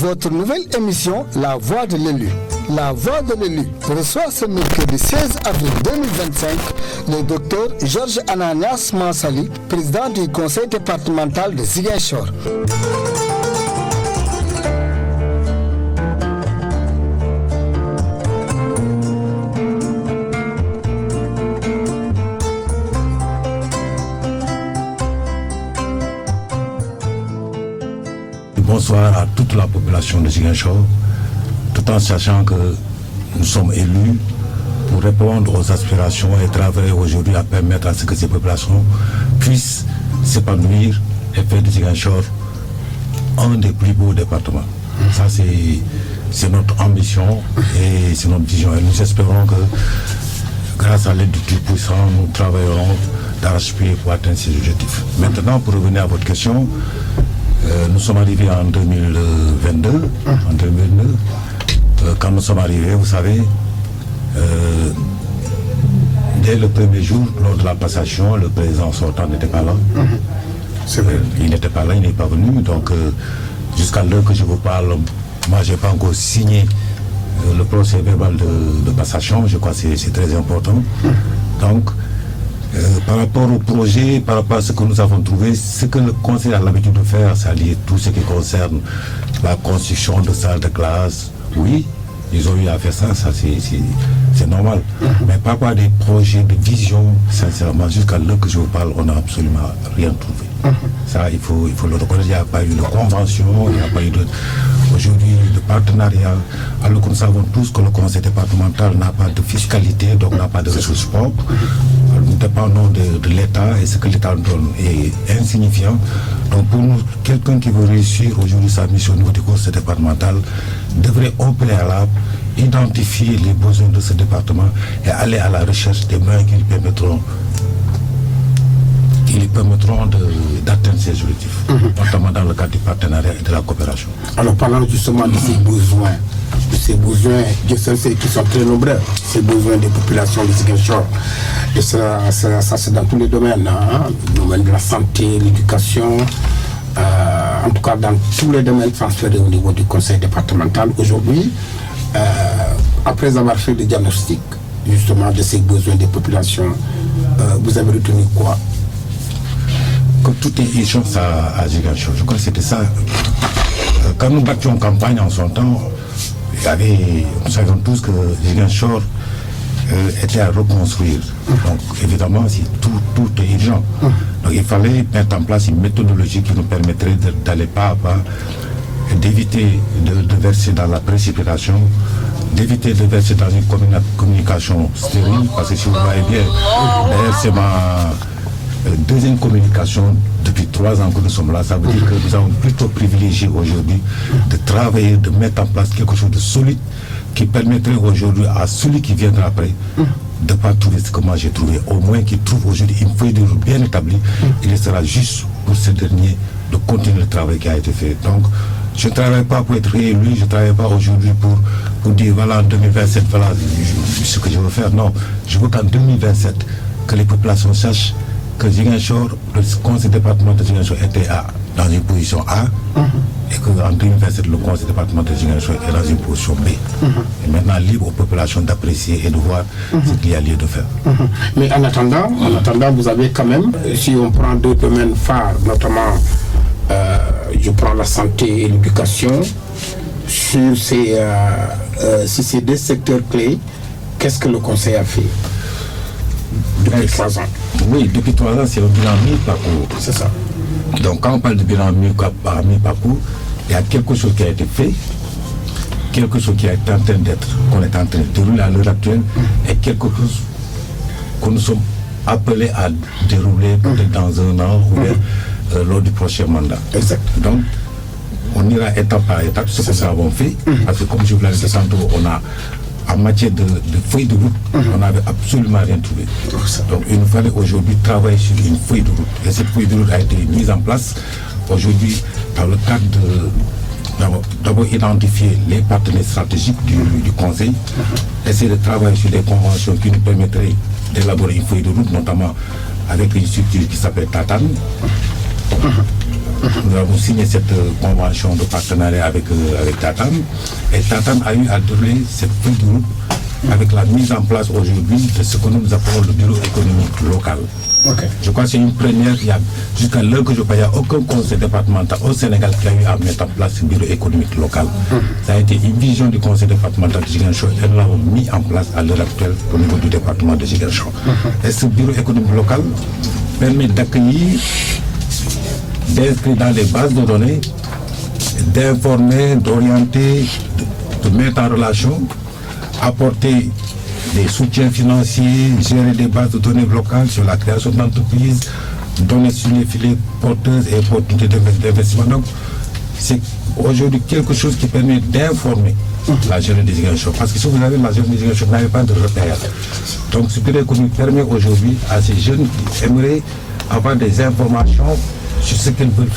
votre nouvelle émission La Voix de l'élu. La Voix de l'élu reçoit ce mercredi 16 avril 2025 le docteur Georges Ananias Mansali, président du conseil départemental de Ziguinchor. Bonsoir à toute la population de Ziguinchor, tout en sachant que nous sommes élus pour répondre aux aspirations et travailler aujourd'hui à permettre à ce que ces populations puissent s'épanouir et faire de Ziguinchor un des plus beaux départements. Ça, c'est notre ambition et c'est notre vision. Et nous espérons que, grâce à l'aide du Tout-Puissant, nous travaillerons d'arrache-pied pour atteindre ces objectifs. Maintenant, pour revenir à votre question, nous sommes arrivés en 2022, en 2009. Quand nous sommes arrivés, vous savez, dès le premier jour, lors de la passation, le président sortant n'était pas là. C'est vrai. Il n'était pas là, il n'est pas venu. Donc, jusqu'à l'heure que je vous parle, moi, je n'ai pas encore signé le procès verbal de passation. Je crois que c'est très important. Donc, par rapport au projet, par rapport à ce que nous avons trouvé, ce que le conseil a l'habitude de faire, c'est-à-dire tout ce qui concerne la construction de salles de classe. Oui, ils ont eu à faire ça c'est normal. Mais par rapport à des projets de vision, sincèrement, jusqu'à l'heure que je vous parle, on n'a absolument rien trouvé. Ça, il faut le reconnaître. Il n'y a pas eu de convention, il n'y a pas eu aujourd'hui de partenariat. Alors que nous savons tous que le conseil départemental n'a pas de fiscalité, donc n'a pas de ressources propres. Nous dépendons de l'État et ce que l'État donne est insignifiant. Donc pour nous, quelqu'un qui veut réussir aujourd'hui sa mission au niveau du conseil départemental devrait au préalable identifier les besoins de ce département et aller à la recherche des moyens qui lui permettront d'atteindre ces objectifs, notamment dans le cadre du partenariat et de la coopération. Alors parlons justement de ces besoins, Dieu seul sait qui sont très nombreux, ces besoins des populations de Ziguinchor. Et ça c'est dans tous les domaines, le domaine de la santé, l'éducation, en tout cas dans tous les domaines transférés au niveau du conseil départemental. Aujourd'hui, après avoir fait le diagnostic justement de ces besoins des populations, vous avez retenu quoi? Que tout est urgence à Ziguinchor. Je crois que c'était ça. Quand nous battions campagne en son temps, nous savions tous que Ziguinchor était à reconstruire. Donc évidemment, tout est urgent. Donc il fallait mettre en place une méthodologie qui nous permettrait d'aller pas à pas, d'éviter de verser dans la précipitation, d'éviter de verser dans une communication stérile, parce que si vous voyez bien, d'ailleurs c'est ma deuxième communication depuis 3 ans que nous sommes là. Ça veut dire que nous avons plutôt privilégié aujourd'hui de travailler, de mettre en place quelque chose de solide qui permettrait aujourd'hui à celui qui viendra après de ne pas trouver ce que moi j'ai trouvé. Au moins qu'il trouve aujourd'hui une feuille de route bien établie. Il sera juste pour ce dernier de continuer le travail qui a été fait. Donc je ne travaille pas pour être réélu, je ne travaille pas aujourd'hui pour dire voilà en 2027, voilà ce que je veux faire. Non, je veux qu'en 2027, que les populations sachent que Ziguinchor, le conseil départemental de Ziguinchor était dans une position A et qu'en 2027, le conseil départemental de Ziguinchor est dans une position B. Et maintenant, libre aux populations d'apprécier et de voir ce qu'il y a lieu de faire. Mais en attendant, vous avez quand même, si on prend 2 domaines phares, notamment, je prends la santé et l'éducation, sur ces 2 secteurs clés, qu'est-ce que le conseil a fait depuis 3 ans? Oui, depuis 3 ans, c'est un bilan mi-parcours. C'est ça. Donc, quand on parle de bilan mi-parcours, il y a quelque chose qui a été fait, quelque chose qui est en train d'être, qu'on est en train de dérouler à l'heure actuelle, et quelque chose que nous sommes appelés à dérouler peut-être dans 1 an ou bien lors du prochain mandat. Exact. Donc, on ira étape par étape, ce que nous avons fait, parce que comme je vous l'ai dit tantôt, on a en matière de feuille de route, on n'avait absolument rien trouvé. Donc il nous fallait aujourd'hui travailler sur une feuille de route. Et cette feuille de route a été mise en place aujourd'hui dans le cadre d'abord identifier les partenaires stratégiques du conseil, essayer de travailler sur des conventions qui nous permettraient d'élaborer une feuille de route, notamment avec une structure qui s'appelle Tatane. nous avons signé cette convention de partenariat avec Tatam. Et Tatam a eu à dérouler cette feuille de route avec la mise en place aujourd'hui de ce que nous appelons le bureau économique local. Je crois que c'est une première. Jusqu'à l'heure que je crois, il n'y a aucun conseil départemental au Sénégal qui a eu à mettre en place ce bureau économique local. Ça a été une vision du conseil départemental de Ziguinchor et nous l'avons mis en place à l'heure actuelle au niveau du département de Ziguinchor. Et ce bureau économique local permet d'accueillir, d'inscrire dans les bases de données, d'informer, d'orienter, de mettre en relation, apporter des soutiens financiers, gérer des bases de données locales sur la création d'entreprises, donner sur les filets porteuses et opportunités d'investissement. Donc, c'est aujourd'hui quelque chose qui permet d'informer la jeunesse des Ziguinchor. Parce que si vous avez la jeunesse des Ziguinchor, vous n'avez pas de repère. Donc, ce bureau économique permet aujourd'hui à ces jeunes qui aimeraient avoir des informations sur ce qu'ils veulent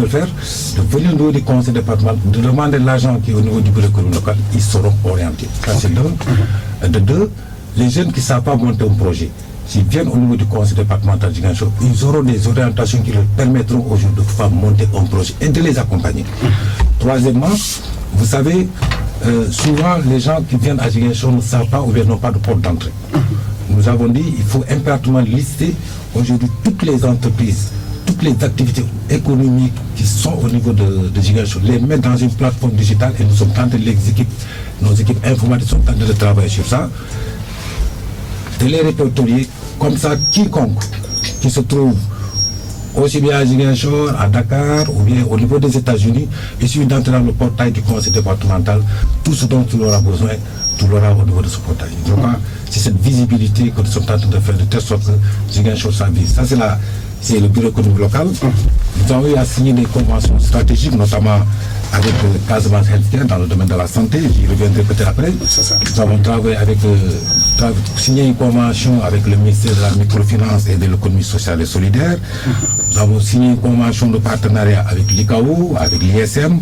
faire, de venir au niveau du conseil départemental, de demander l'argent qui est au niveau du bureau économique local, ils seront orientés. Ça, c'est d'un. De deux, les jeunes qui ne savent pas monter un projet, s'ils viennent au niveau du conseil départemental de Ziguinchor, ils auront des orientations qui leur permettront aujourd'hui de pouvoir monter un projet et de les accompagner. Troisièmement, vous savez, souvent les gens qui viennent à Ziguinchor ne savent pas ou bien n'ont pas de porte d'entrée. Nous avons dit qu'il faut impérativement lister aujourd'hui toutes les entreprises, toutes les activités économiques qui sont au niveau de Ziguinchor, les mettre dans une plateforme digitale et nous sommes en train de nos équipes informatiques sont en train de travailler sur ça, de les répertorier, comme ça quiconque qui se trouve aussi bien à Ziguinchor, à Dakar ou bien au niveau des États-Unis, il suffit d'entrer dans le portail du conseil départemental, tout ce dont il aura besoin, tout l'aura au niveau de ce portail. Donc c'est cette visibilité que nous sommes en train de faire de telle sorte que Ziguinchor s'avise. Ça c'est le bureau économique local. Nous avons eu à signer des conventions stratégiques, notamment avec Casamance Healthcare dans le domaine de la santé, j'y reviendrai peut-être après. Nous avons travaillé signé une convention avec le ministère de la microfinance et de l'économie sociale et solidaire. Nous avons signé une convention de partenariat avec l'ICAO, avec l'ISM.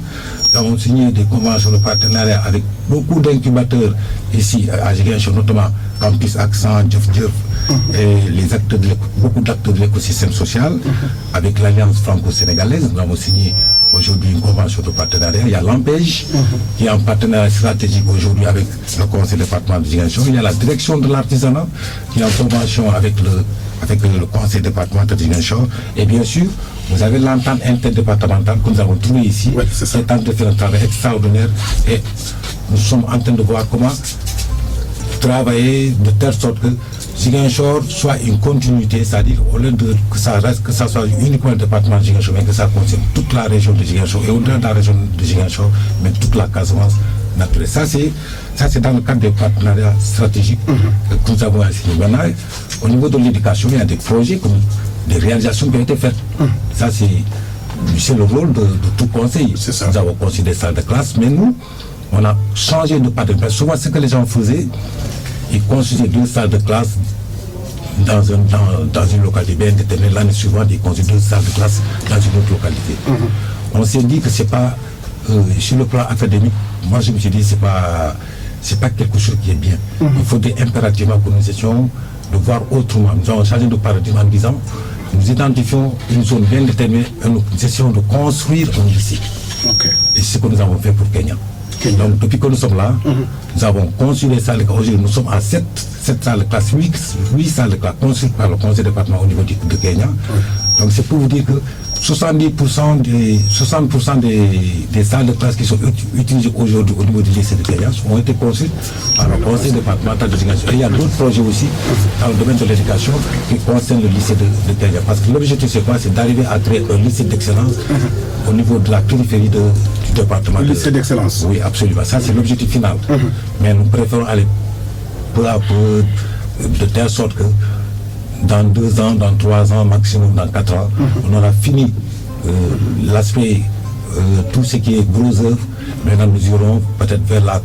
Nous avons signé des conventions de partenariat avec beaucoup d'incubateurs ici à Ziguinchor, notamment Campus Accent, Djef, et les acteurs beaucoup d'acteurs de l'écosystème social, avec l'Alliance franco-sénégalaise. Nous avons signé aujourd'hui une convention de partenariat. Il y a l'AMPEJ qui est en partenariat stratégique aujourd'hui avec le conseil départemental de Ziguinchor. Il y a la direction de l'artisanat qui est en convention avec le conseil départemental de Ziguinchor. Et bien sûr, vous avez l'entente interdépartementale que nous avons trouvée ici, qui est en train de faire un travail extraordinaire. Et nous sommes en train de voir comment travailler de telle sorte que Ziguinchor soit une continuité, c'est-à-dire au lieu de que ça soit uniquement le département de Ziguinchor, mais que ça concerne toute la région de Ziguinchor et au-delà de la région de Ziguinchor, mais toute la Casamance naturelle. Ça c'est dans le cadre des partenariats stratégiques que nous avons assigné. Maintenant, au niveau de l'éducation, il y a des projets, des réalisations qui ont été faites. Ça c'est le rôle de tout conseil. Nous avons construit des salles de classe, mais nous, on a changé de paradigme. Souvent, ce que les gens faisaient, ils construisaient 2 salles de classe dans une localité bien déterminée. L'année suivante, ils construisaient 2 salles de classe dans une autre localité. On s'est dit que c'est pas, sur le plan académique, moi je me suis dit c'est pas quelque chose qui est bien. Il faudrait impérativement que nous essayons de voir autrement. Nous avons changé de paradigme en disant, nous identifions une zone bien déterminée et nous essayons de construire un lycée. Et c'est ce que nous avons fait pour Kenya. Donc depuis que nous sommes là, nous avons construit des salles de classe. Aujourd'hui, nous sommes à 7 salles de classe, 8 salles de classe construites par le conseil départemental au niveau de Kenya. Donc c'est pour vous dire que 60% des salles de classe qui sont utilisées aujourd'hui au niveau du lycée de Kenya ont été construites par le conseil départemental de Ziguinchor. Et il y a d'autres projets aussi dans le domaine de l'éducation qui concernent le lycée de Kenya. Parce que l'objectif c'est quoi? C'est d'arriver à créer un lycée d'excellence au niveau de la périphérie du département. Le lycée d'excellence. Oui, absolument. Ça c'est l'objectif final. Mais nous préférons aller peu à peu de telle sorte que dans 2 ans, dans 3 ans, maximum dans 4 ans, on aura fini l'aspect, tout ce qui est gros œuvre. Maintenant, nous irons peut-être vers la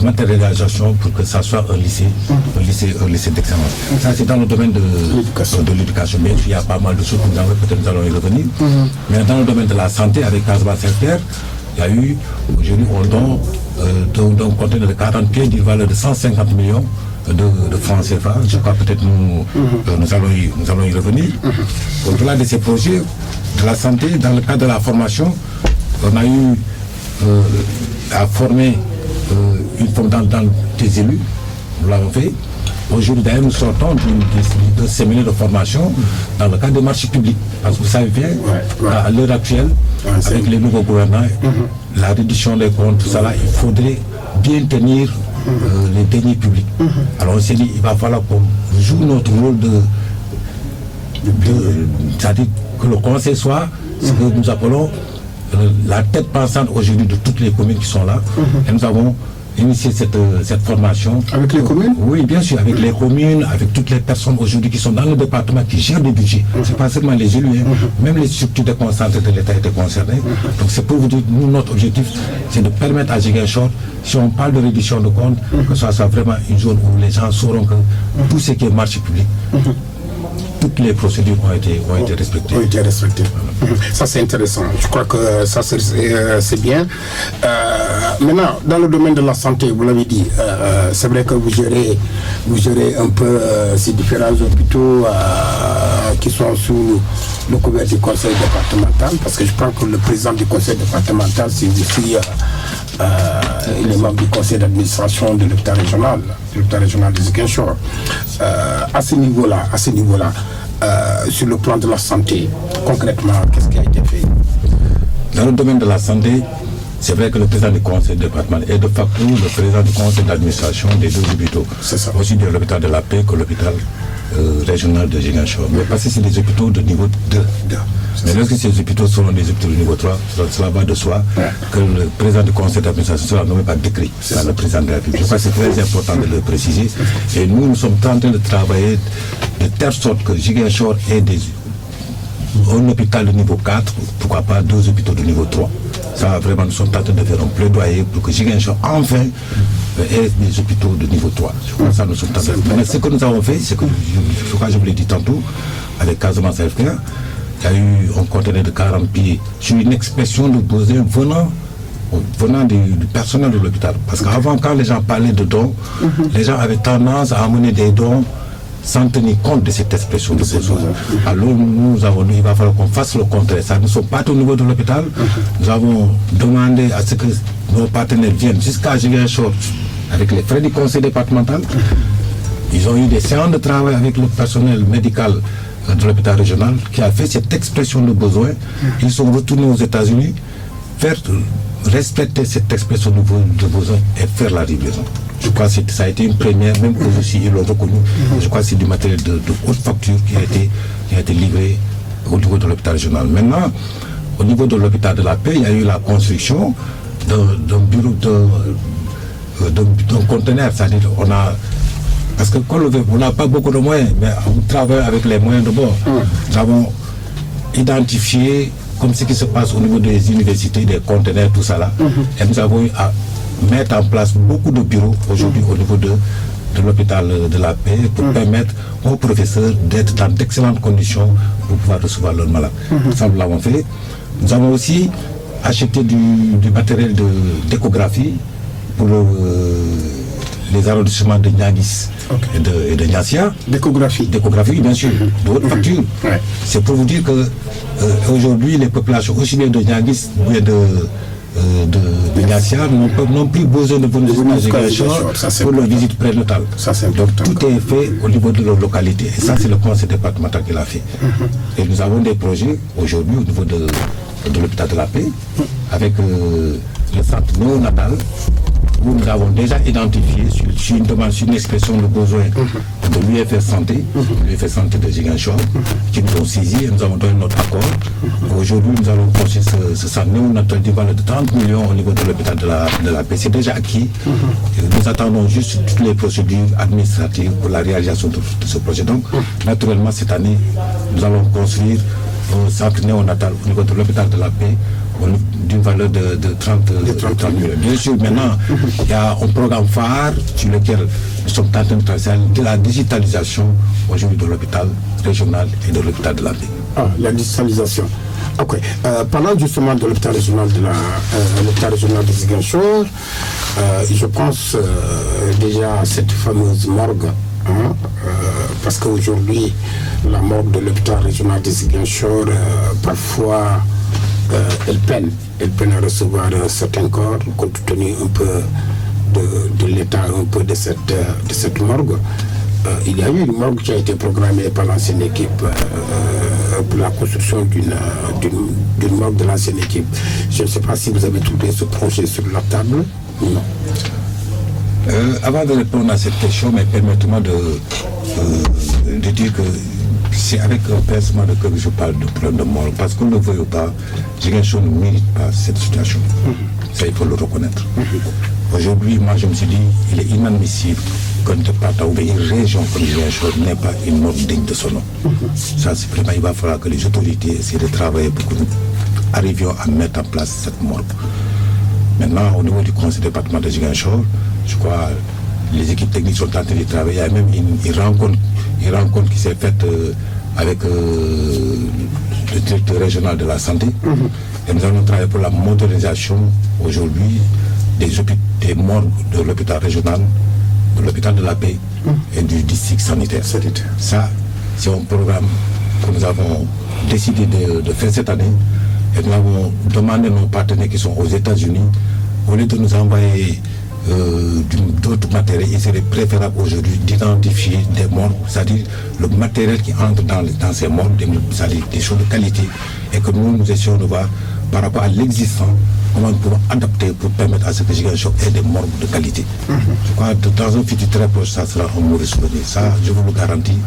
matérialisation pour que ça soit un lycée d'excellence. Ça, c'est dans le domaine de l'éducation. Bien sûr, il y a pas mal de choses que peut-être nous allons y revenir. Mais dans le domaine de la santé, avec Casamance Healthcare, il y a eu, aujourd'hui, on donne un conteneur de 40 pieds d'une valeur de 150 millions de francs CFA. Je crois peut-être nous allons y revenir. Au-delà de ces projets, de la santé, dans le cadre de la formation, on a eu à former une forme dans des élus, nous l'avons fait. Aujourd'hui, d'ailleurs, nous sortons d'un séminaire de formation dans le cadre des marchés publics. Parce que vous savez bien, à l'heure actuelle, avec les nouveaux gouvernants, la réduction des comptes, tout ça là, il faudrait bien tenir les deniers publics. Alors on s'est dit, il va falloir qu'on joue notre rôle c'est-à-dire que le conseil soit ce que nous appelons la tête pensante aujourd'hui de toutes les communes qui sont là. Et nous avons initié cette formation. Avec les communes? Oui, bien sûr, avec les communes, avec toutes les personnes aujourd'hui qui sont dans le département, qui gèrent des budgets. C'est pas seulement les élus, même les structures déconcentrées de l'État étaient concernées. Donc c'est pour vous dire, nous, notre objectif, c'est de permettre à Ziguinchor, si on parle de réduction de comptes, que ce soit vraiment une zone où les gens sauront que tout ce qui est marché public, toutes les procédures ont été respectées. Ont été respectées. Ça, c'est intéressant. Je crois que ça, c'est bien. Maintenant, dans le domaine de la santé, vous l'avez dit, c'est vrai que vous gérez un peu ces différents hôpitaux qui sont sous le couvert du conseil départemental, parce que je crois que le président du conseil départemental, c'est aussi les membres du conseil d'administration de l'hôpital régional de Ziguinchor. À ce niveau-là, sur le plan de la santé, concrètement, qu'est-ce qui a été fait? Dans le domaine de la santé, c'est vrai que le président du conseil départemental est de facto le président du conseil d'administration des deux hôpitaux. C'est ça. Aussi de l'hôpital de la Paix que l'hôpital régional de Ziguinchor. Mais parce que c'est des hôpitaux de niveau 2. Mais lorsque ces hôpitaux seront des hôpitaux de niveau 3, cela va de soi que le président du conseil d'administration sera nommé par décret par le président de la République. Je crois que c'est très important de le préciser. Et nous sommes en train de travailler de telle sorte que Ziguinchor ait un hôpital de niveau 4, pourquoi pas 2 hôpitaux de niveau 3. Ça, vraiment, nous sommes en train de faire un plaidoyer pour que Ziguinchor, enfin, ait des hôpitaux de niveau 3. Je crois que ça, nous sommes en train de faire. Mais ce que nous avons fait, c'est que, je crois que je vous l'ai dit tantôt, avec Casamance Healthcare, il y a eu un conteneur de 40 pieds sur une expression de besoin venant du personnel de l'hôpital. Parce qu'avant, quand les gens parlaient de dons, les gens avaient tendance à amener des dons sans tenir compte de cette expression de besoin. Alors nous avons dit, il va falloir qu'on fasse le contraire. Ça ne sont pas au niveau de l'hôpital. Nous avons demandé à ce que nos partenaires viennent jusqu'à Ziguinchor avec les frais du conseil départemental. Ils ont eu des séances de travail avec le personnel médical de l'hôpital régional qui a fait cette expression de besoin. Ils sont retournés aux États-Unis, faire respecter cette expression de besoin et faire la livraison. Je crois que ça a été une première, même que ils l'ont reconnu. Je crois que c'est du matériel de haute facture qui a été livré au niveau de l'hôpital régional. Maintenant, au niveau de l'hôpital de la Paix, il y a eu la construction d'un bureau, d'un conteneur. C'est-à-dire, parce que on n'a pas beaucoup de moyens, mais on travaille avec les moyens de bord. Nous avons identifié comme ce qui se passe au niveau des universités, des conteneurs, tout ça là. Et nous avons eu à mettre en place beaucoup de bureaux aujourd'hui au niveau de l'hôpital de la Paix pour permettre aux professeurs d'être dans d'excellentes conditions pour pouvoir recevoir leurs malades. Ça, nous l'avons fait. Nous avons aussi acheté du matériel d'échographie pour les arrondissements de Niaguis et de Niassia. D'échographie, bien sûr, de haute facture. C'est pour vous dire que aujourd'hui, les populations, aussi bien de Niaguis ou de Niassia, n'ont plus besoin de venir à Ziguinchor pour leur visite prénatale. Donc tout est fait au niveau de leur localité. Et ça, c'est le conseil départemental qui l'a fait. Et nous avons des projets aujourd'hui au niveau de l'hôpital de la Paix, avec le centre néonatal, où nous avons déjà identifié sur une demande, sur une expression de besoin de l'UFR Santé, l'UFR Santé de Ziguinchor, qui nous ont saisi et nous avons donné notre accord. Aujourd'hui, nous allons construire ce centre néonatal d'une valeur de 30 millions au niveau de l'hôpital de la Paix. C'est déjà acquis. Nous attendons juste toutes les procédures administratives pour la réalisation de ce projet. Donc, naturellement, cette année, nous allons construire un centre néonatal au niveau de l'hôpital de la Paix d'une valeur de 30 millions. Bien sûr, maintenant, il y a un programme phare sur lequel nous sommes en train de travailler, de la digitalisation aujourd'hui de l'hôpital régional et de l'hôpital de la Paix. Ah, la digitalisation. Ok. Parlant justement de l'hôpital régional de Ziguinchor, je pense déjà à cette fameuse morgue parce qu'aujourd'hui, la morgue de l'hôpital régional de Ziguinchor, parfois, elle peine à recevoir certains corps, compte tenu un peu de l'état un peu de cette morgue. Il y a eu une morgue qui a été programmée par l'ancienne équipe pour la construction d'une morgue de l'ancienne équipe. Je ne sais pas si vous avez trouvé ce projet sur la table ou non. Avant de répondre à cette question, mais permettez-moi de dire que c'est avec un pincement de cœur que je parle de problème de morgue, parce qu'on ne le veuille ou pas, Ziguinchor ne mérite pas cette situation. Ça, il faut le reconnaître. Aujourd'hui, moi, je me suis dit, il est inadmissible qu'un département ou une région comme Ziguinchor n'ait pas une morgue digne de son nom. Ça, c'est vraiment, il va falloir que les autorités essaient de travailler pour que nous arrivions à mettre en place cette morgue. Maintenant, au niveau du conseil départemental de Ziguinchor, je crois les équipes techniques sont en train de travailler. Il y a même une rencontre qui s'est faite avec le directeur régional de la santé. Et nous allons travailler pour la modernisation aujourd'hui des morgues de l'hôpital régional, de l'hôpital de la Paix et du district sanitaire. Ça, c'est un programme que nous avons décidé de faire cette année. Et nous avons demandé à nos partenaires qui sont aux États-Unis, au lieu de nous envoyer d'autres matériels, il serait préférable aujourd'hui d'identifier des morgues, c'est-à-dire le matériel qui entre dans ces morgues, c'est-à-dire des choses de qualité, et que nous essayons de voir par rapport à l'existant, comment nous pouvons adapter pour permettre à ce que Ziguinchor ait des morgues de qualité. Je crois que dans un futur très proche, ça sera un mauvais souvenir. Ça, je vous le garantis.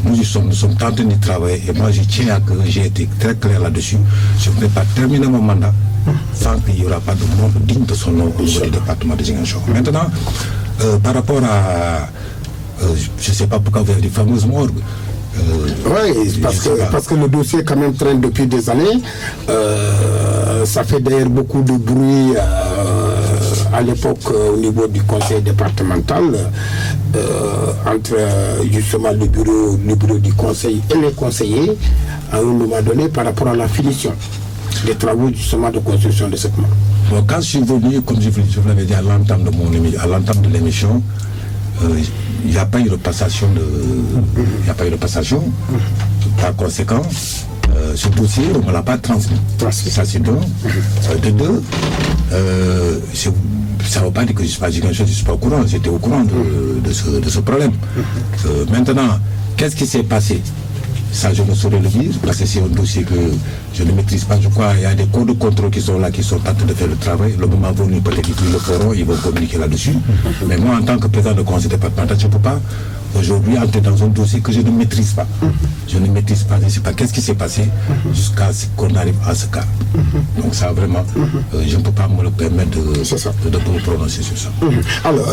Nous sommes en train de travailler, et moi je tiens à que j'ai été très clair là-dessus. Je ne vais pas terminer mon mandat sans qu'il n'y aura pas de morgue digne de son nom au niveau du département de Ziguinchor. Maintenant, par rapport à... je ne sais pas pourquoi vous avez des fameuses morgues. Oui, parce que le dossier quand même traîne depuis des années. Ça fait d'ailleurs beaucoup de bruit à l'époque au niveau du conseil départemental entre justement le bureau du conseil et les conseillers à un moment donné par rapport à la finition des travaux justement de construction de cette morgue. Bon, quand je suis venu, comme je vous l'avais dit à l'entame de l'émission, il n'y a pas eu de passation Par conséquent, ce dossier, on ne me l'a pas transmis. Ça, c'est bon. De deux, ça ne veut pas dire que je ne suis pas au courant. J'étais au courant de ce problème. Maintenant, qu'est-ce qui s'est passé? Ça, je ne saurais le dire, parce que c'est un dossier que je ne maîtrise pas. Je crois qu'il y a des corps de contrôle qui sont là, qui sont en train de faire le travail. Le moment venu, peut-être qu'ils le feront, ils vont communiquer là-dessus. Mais moi, en tant que président de conseil départemental, je ne peux pas aujourd'hui entrer dans un dossier que je ne maîtrise pas. Je ne maîtrise pas, je ne sais pas qu'est-ce qui s'est passé jusqu'à ce qu'on arrive à ce cas. Donc ça, vraiment, je ne peux pas me le permettre de me prononcer sur ça. Alors,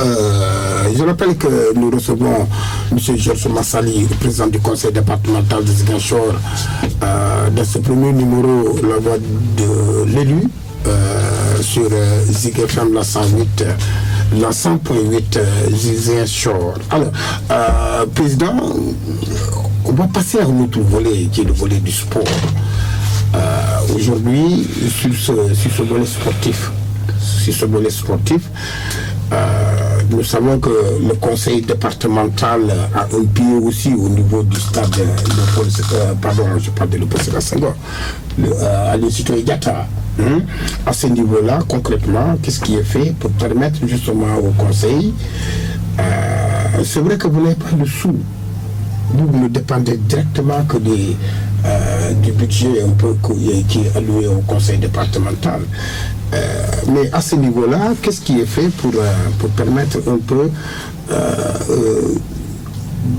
je rappelle que nous recevons M. Georges Massali, le président du conseil départemental de Ziguinchor, dans ce premier numéro, la voix de l'élu, sur Zik FM, la 108, la 100.8 Ziguinchor. Alors, président, on va passer à un autre volet, qui est le volet du sport. Aujourd'hui, sur ce volet sportif, nous savons que le conseil départemental a un pied aussi au niveau du stade je parle de Léopold Sédar Senghor, à l'Institut Diatta. À ce niveau-là, concrètement, qu'est-ce qui est fait pour permettre justement au conseil, c'est vrai que vous n'avez pas de sous, vous ne dépendez directement que du budget un peu qui est alloué au conseil départemental. Mais à ce niveau-là, qu'est-ce qui est fait pour permettre un peu,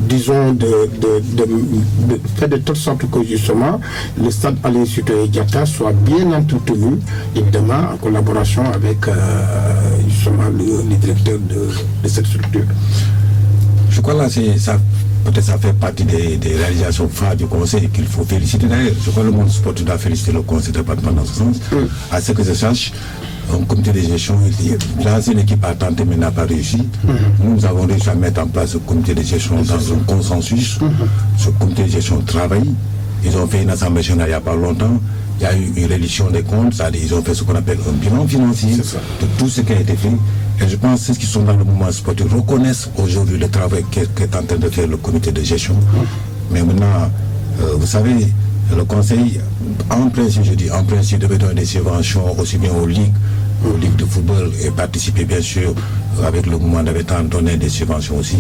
disons, de faire de telle sorte que justement le stade Aline Sitoé Diatta soit bien entretenu, évidemment en collaboration avec justement les directeurs de cette structure. Je crois là, peut-être ça fait partie des réalisations phares du conseil qu'il faut féliciter d'ailleurs. Je crois que le monde sportif doit féliciter le conseil départemental dans ce sens. À ce que je sache, un comité de gestion, l'ancienne équipe a tenté mais n'a pas réussi. Nous avons réussi à mettre en place ce comité de gestion dans un consensus. Ce comité de gestion travaille Ils ont fait une assemblée générale il n'y a pas longtemps. Il y a eu une reddition des comptes, c'est-à-dire ils ont fait ce qu'on appelle un bilan financier de tout ce qui a été fait. Et je pense que ceux qui sont dans le mouvement sportif reconnaissent aujourd'hui le travail qu'est en train de faire le comité de gestion. Mais maintenant, vous savez, le conseil, en principe, je dis, en principe, devait donner des subventions aussi bien aux ligues de football et participer bien sûr avec le mouvement d'habitant, donner des subventions aussi.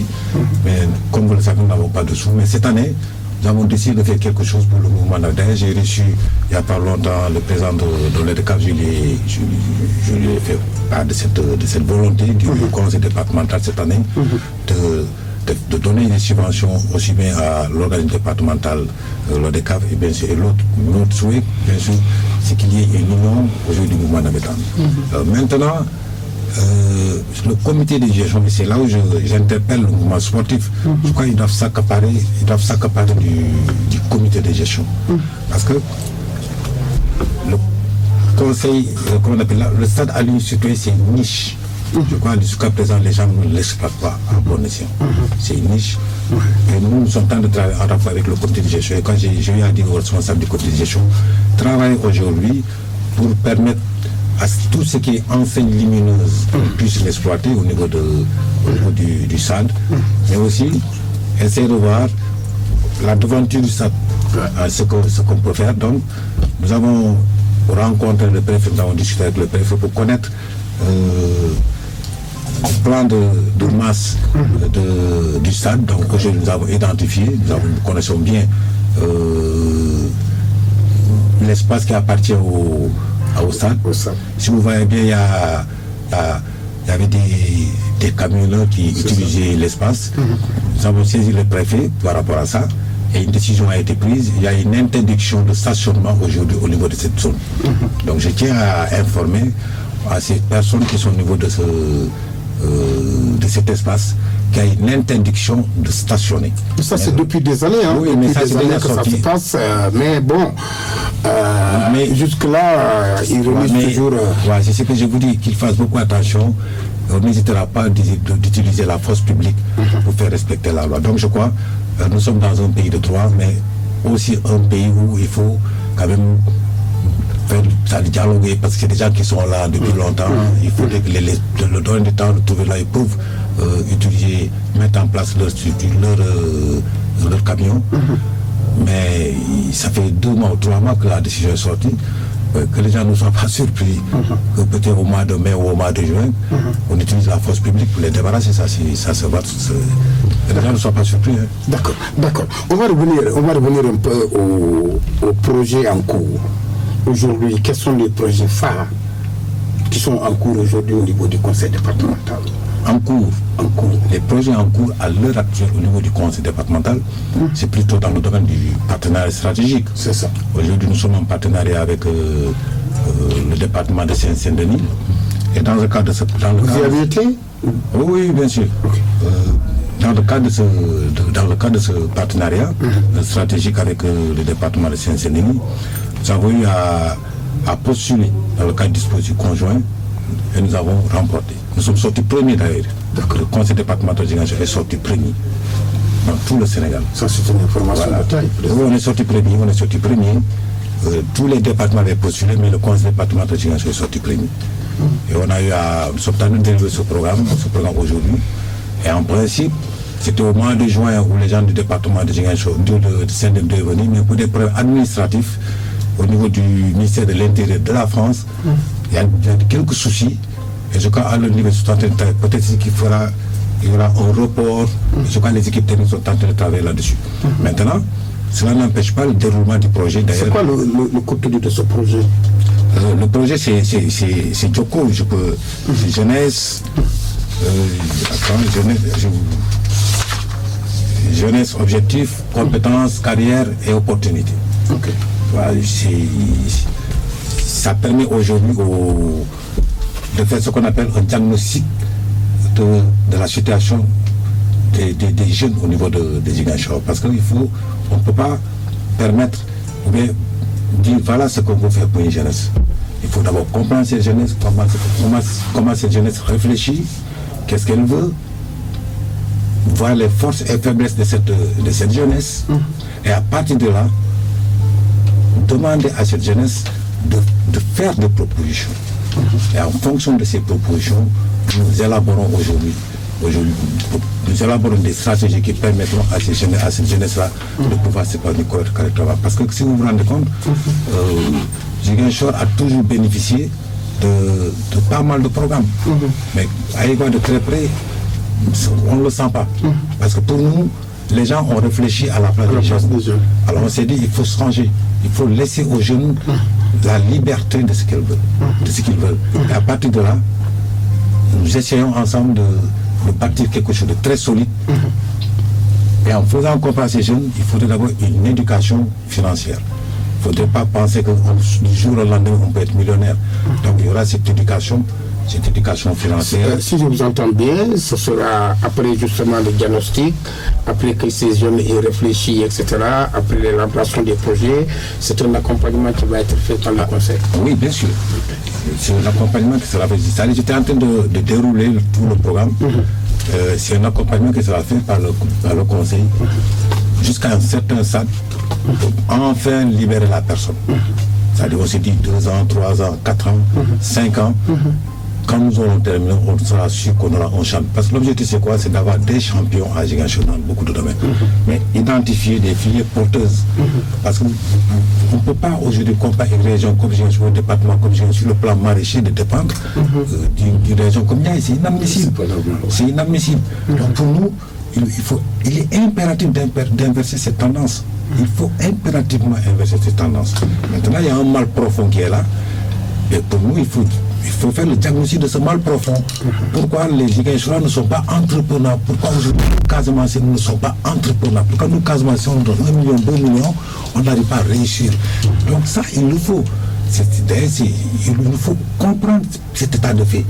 Mais comme vous le savez, nous n'avons pas de sous. Mais cette année, nous avons décidé de faire quelque chose pour le mouvement d'habitant. J'ai reçu il n'y a pas longtemps le président de l'EDCAF, je lui ai fait part de cette volonté du conseil départemental cette année de donner des subventions aussi bien à l'organisme départemental, l'ODECAF, et bien sûr, et l'autre souhait, bien sûr, c'est qu'il y ait une union aujourd'hui du mouvement d'habitants. Maintenant, le comité de gestion, c'est là où j'interpelle le mouvement sportif, je crois qu'ils doivent s'accaparer du comité de gestion. Parce que le conseil, comment on appelle là, le stade à l'union citoyenne, c'est une niche. Je crois que jusqu'à présent, les gens ne l'exploitent pas à bon escient. C'est une niche. Et nous sommes en train de travailler en rapport avec le comité de gestion. Et quand j'ai eu à dire aux responsables du comité de gestion, travailler aujourd'hui pour permettre à tout ce qui est enseigne lumineuse puisse l'exploiter au niveau du SAD, mais aussi essayer de voir la devanture du SAD, ce qu'on peut faire. Donc, nous avons rencontré le préfet, nous avons discuté avec le préfet pour connaître le plan de masse du stade. Donc aujourd'hui nous avons identifié, nous connaissons bien l'espace qui appartient au stade. Si vous voyez bien, il y avait des camionneurs qui utilisaient l'espace. Nous avons saisi le préfet par rapport à ça et une décision a été prise. Il y a une interdiction de stationnement aujourd'hui au niveau de cette zone. Donc je tiens à informer à ces personnes qui sont au niveau de cet espace qu'il y a une interdiction de stationner. Ça c'est depuis des années, hein. Oui, depuis mais ça des c'est années déjà que sorti. ça se passe, mais bon, jusque-là, ils remettent toujours... c'est ce que je vous dis, qu'ils fassent beaucoup attention. On n'hésitera pas d'utiliser la force publique pour faire respecter la loi. Donc je crois, nous sommes dans un pays de droit, mais aussi un pays où il faut quand même faire dialoguer, parce que c'est des gens qui sont là depuis longtemps. Il faut leur donner du temps de trouver là, ils peuvent utiliser, mettre en place leur camion. Mais ça fait 2 mois ou 3 mois que la décision est sortie. Que les gens ne soient pas surpris que peut-être au mois de mai ou au mois de juin, on utilise la force publique pour les débarrasser. Ça se va. Que les gens ne soient pas surpris. Hein. D'accord. On va revenir un peu au projet en cours. Aujourd'hui, quels sont les projets phares qui sont en cours aujourd'hui au niveau du conseil départemental? En cours. Les projets en cours à l'heure actuelle au niveau du conseil départemental, c'est plutôt dans le domaine du partenariat stratégique. C'est ça. Aujourd'hui, nous sommes en partenariat avec le département de Saint-Denis. Et dans le cadre de ce... Vous y avez été? Oui, bien sûr. Dans le cadre de ce partenariat stratégique avec le département de Saint-Denis, nous avons eu à postuler dans le cadre du dispositif conjoint et nous avons remporté. Nous sommes sortis premiers d'ailleurs. Le conseil départemental de Ziguinchor est sorti premier dans tout le Sénégal. Ça c'est une information de taille. Oui, on est sorti premier. Tous les départements avaient postulé, mais le conseil départemental de Ziguinchor est sorti premier. Et on a eu nous sommes en train de développer ce programme aujourd'hui. Et en principe, c'était au mois de juin où les gens du département de Ziguinchor, de Saint-Denis devaient venir, mais pour des problèmes administratifs, au niveau du ministère de l'Intérieur de la France, il y a quelques soucis. Et je crois à le niveau peut-être qu'il y aura un report. Je crois que les équipes techniques sont en train de travailler là-dessus. Maintenant, cela n'empêche pas le déroulement du projet. C'est quoi le contenu de ce projet? Le projet, c'est Djoko, c'est jeunesse. Jeunesse, objectif, compétences, carrière et opportunités. Voilà, ça permet aujourd'hui de faire ce qu'on appelle un diagnostic de la situation des jeunes au niveau de Ziguinchor. Parce qu'on ne peut pas permettre ou bien dire voilà ce qu'on veut faire pour une jeunesse. Il faut d'abord comprendre cette jeunesse, comment cette jeunesse réfléchit, qu'est-ce qu'elle veut, voir les forces et faiblesses de cette jeunesse, et à partir de là, demander à cette jeunesse de faire des propositions. Et en fonction de ces propositions, nous élaborons aujourd'hui, nous élaborons des stratégies qui permettront à cette jeunesse-là de pouvoir s'épanouir correctement. Parce que si vous vous rendez compte, Ziguinchor a toujours bénéficié de pas mal de programmes. Mais à y voir de très près, on ne le sent pas. Parce que pour nous, les gens ont réfléchi à la place des jeunes. Alors on s'est dit, il faut se ranger. Il faut laisser aux jeunes la liberté de ce qu'ils veulent. Et à partir de là, nous essayons ensemble de bâtir quelque chose de très solide. Et en faisant comprendre à ces jeunes, il faudrait d'abord une éducation financière. Il ne faudrait pas penser que du jour au lendemain, on peut être millionnaire. Donc il y aura cette éducation financière. Si je vous entends bien, ce sera après justement le diagnostic, après que ces jeunes aient réfléchi, etc., après l'élaboration des projets, c'est un accompagnement qui va être fait par le conseil. Oui, bien sûr. C'est un accompagnement qui sera fait. J'étais en train de dérouler tout le programme. C'est un accompagnement qui sera fait par le conseil jusqu'à un certain stade pour enfin libérer la personne. C'est-à-dire, on s'est dit 2 ans, 3 ans, 4 ans, 5 ans. Quand nous aurons terminé, on sera sûr qu'on aura un champion. Parce que l'objectif, c'est quoi? C'est d'avoir des champions à Ziguinchor dans beaucoup de domaines. Mais identifier des filières porteuses. Parce qu'on ne peut pas aujourd'hui comparer une région comme Ziguinchor, un département comme Ziguinchor, sur le plan maraîcher, de dépendre d'une région comme Niayes. C'est inadmissible. C'est inadmissible. Donc pour nous, il est impératif d'inverser cette tendance. Il faut impérativement inverser cette tendance. Maintenant, il y a un mal profond qui est là. Et pour nous, il faut faire le diagnostic de ce mal profond. Pourquoi les Ziguinchorois ne sont pas entrepreneurs? Pourquoi aujourd'hui les Casamanciens ne sont pas entrepreneurs? Pourquoi nous, Casamanciens, on donne 1 million, 2 millions, on n'arrive pas à réussir? Donc ça, il nous faut. Il nous faut comprendre cet état de fait.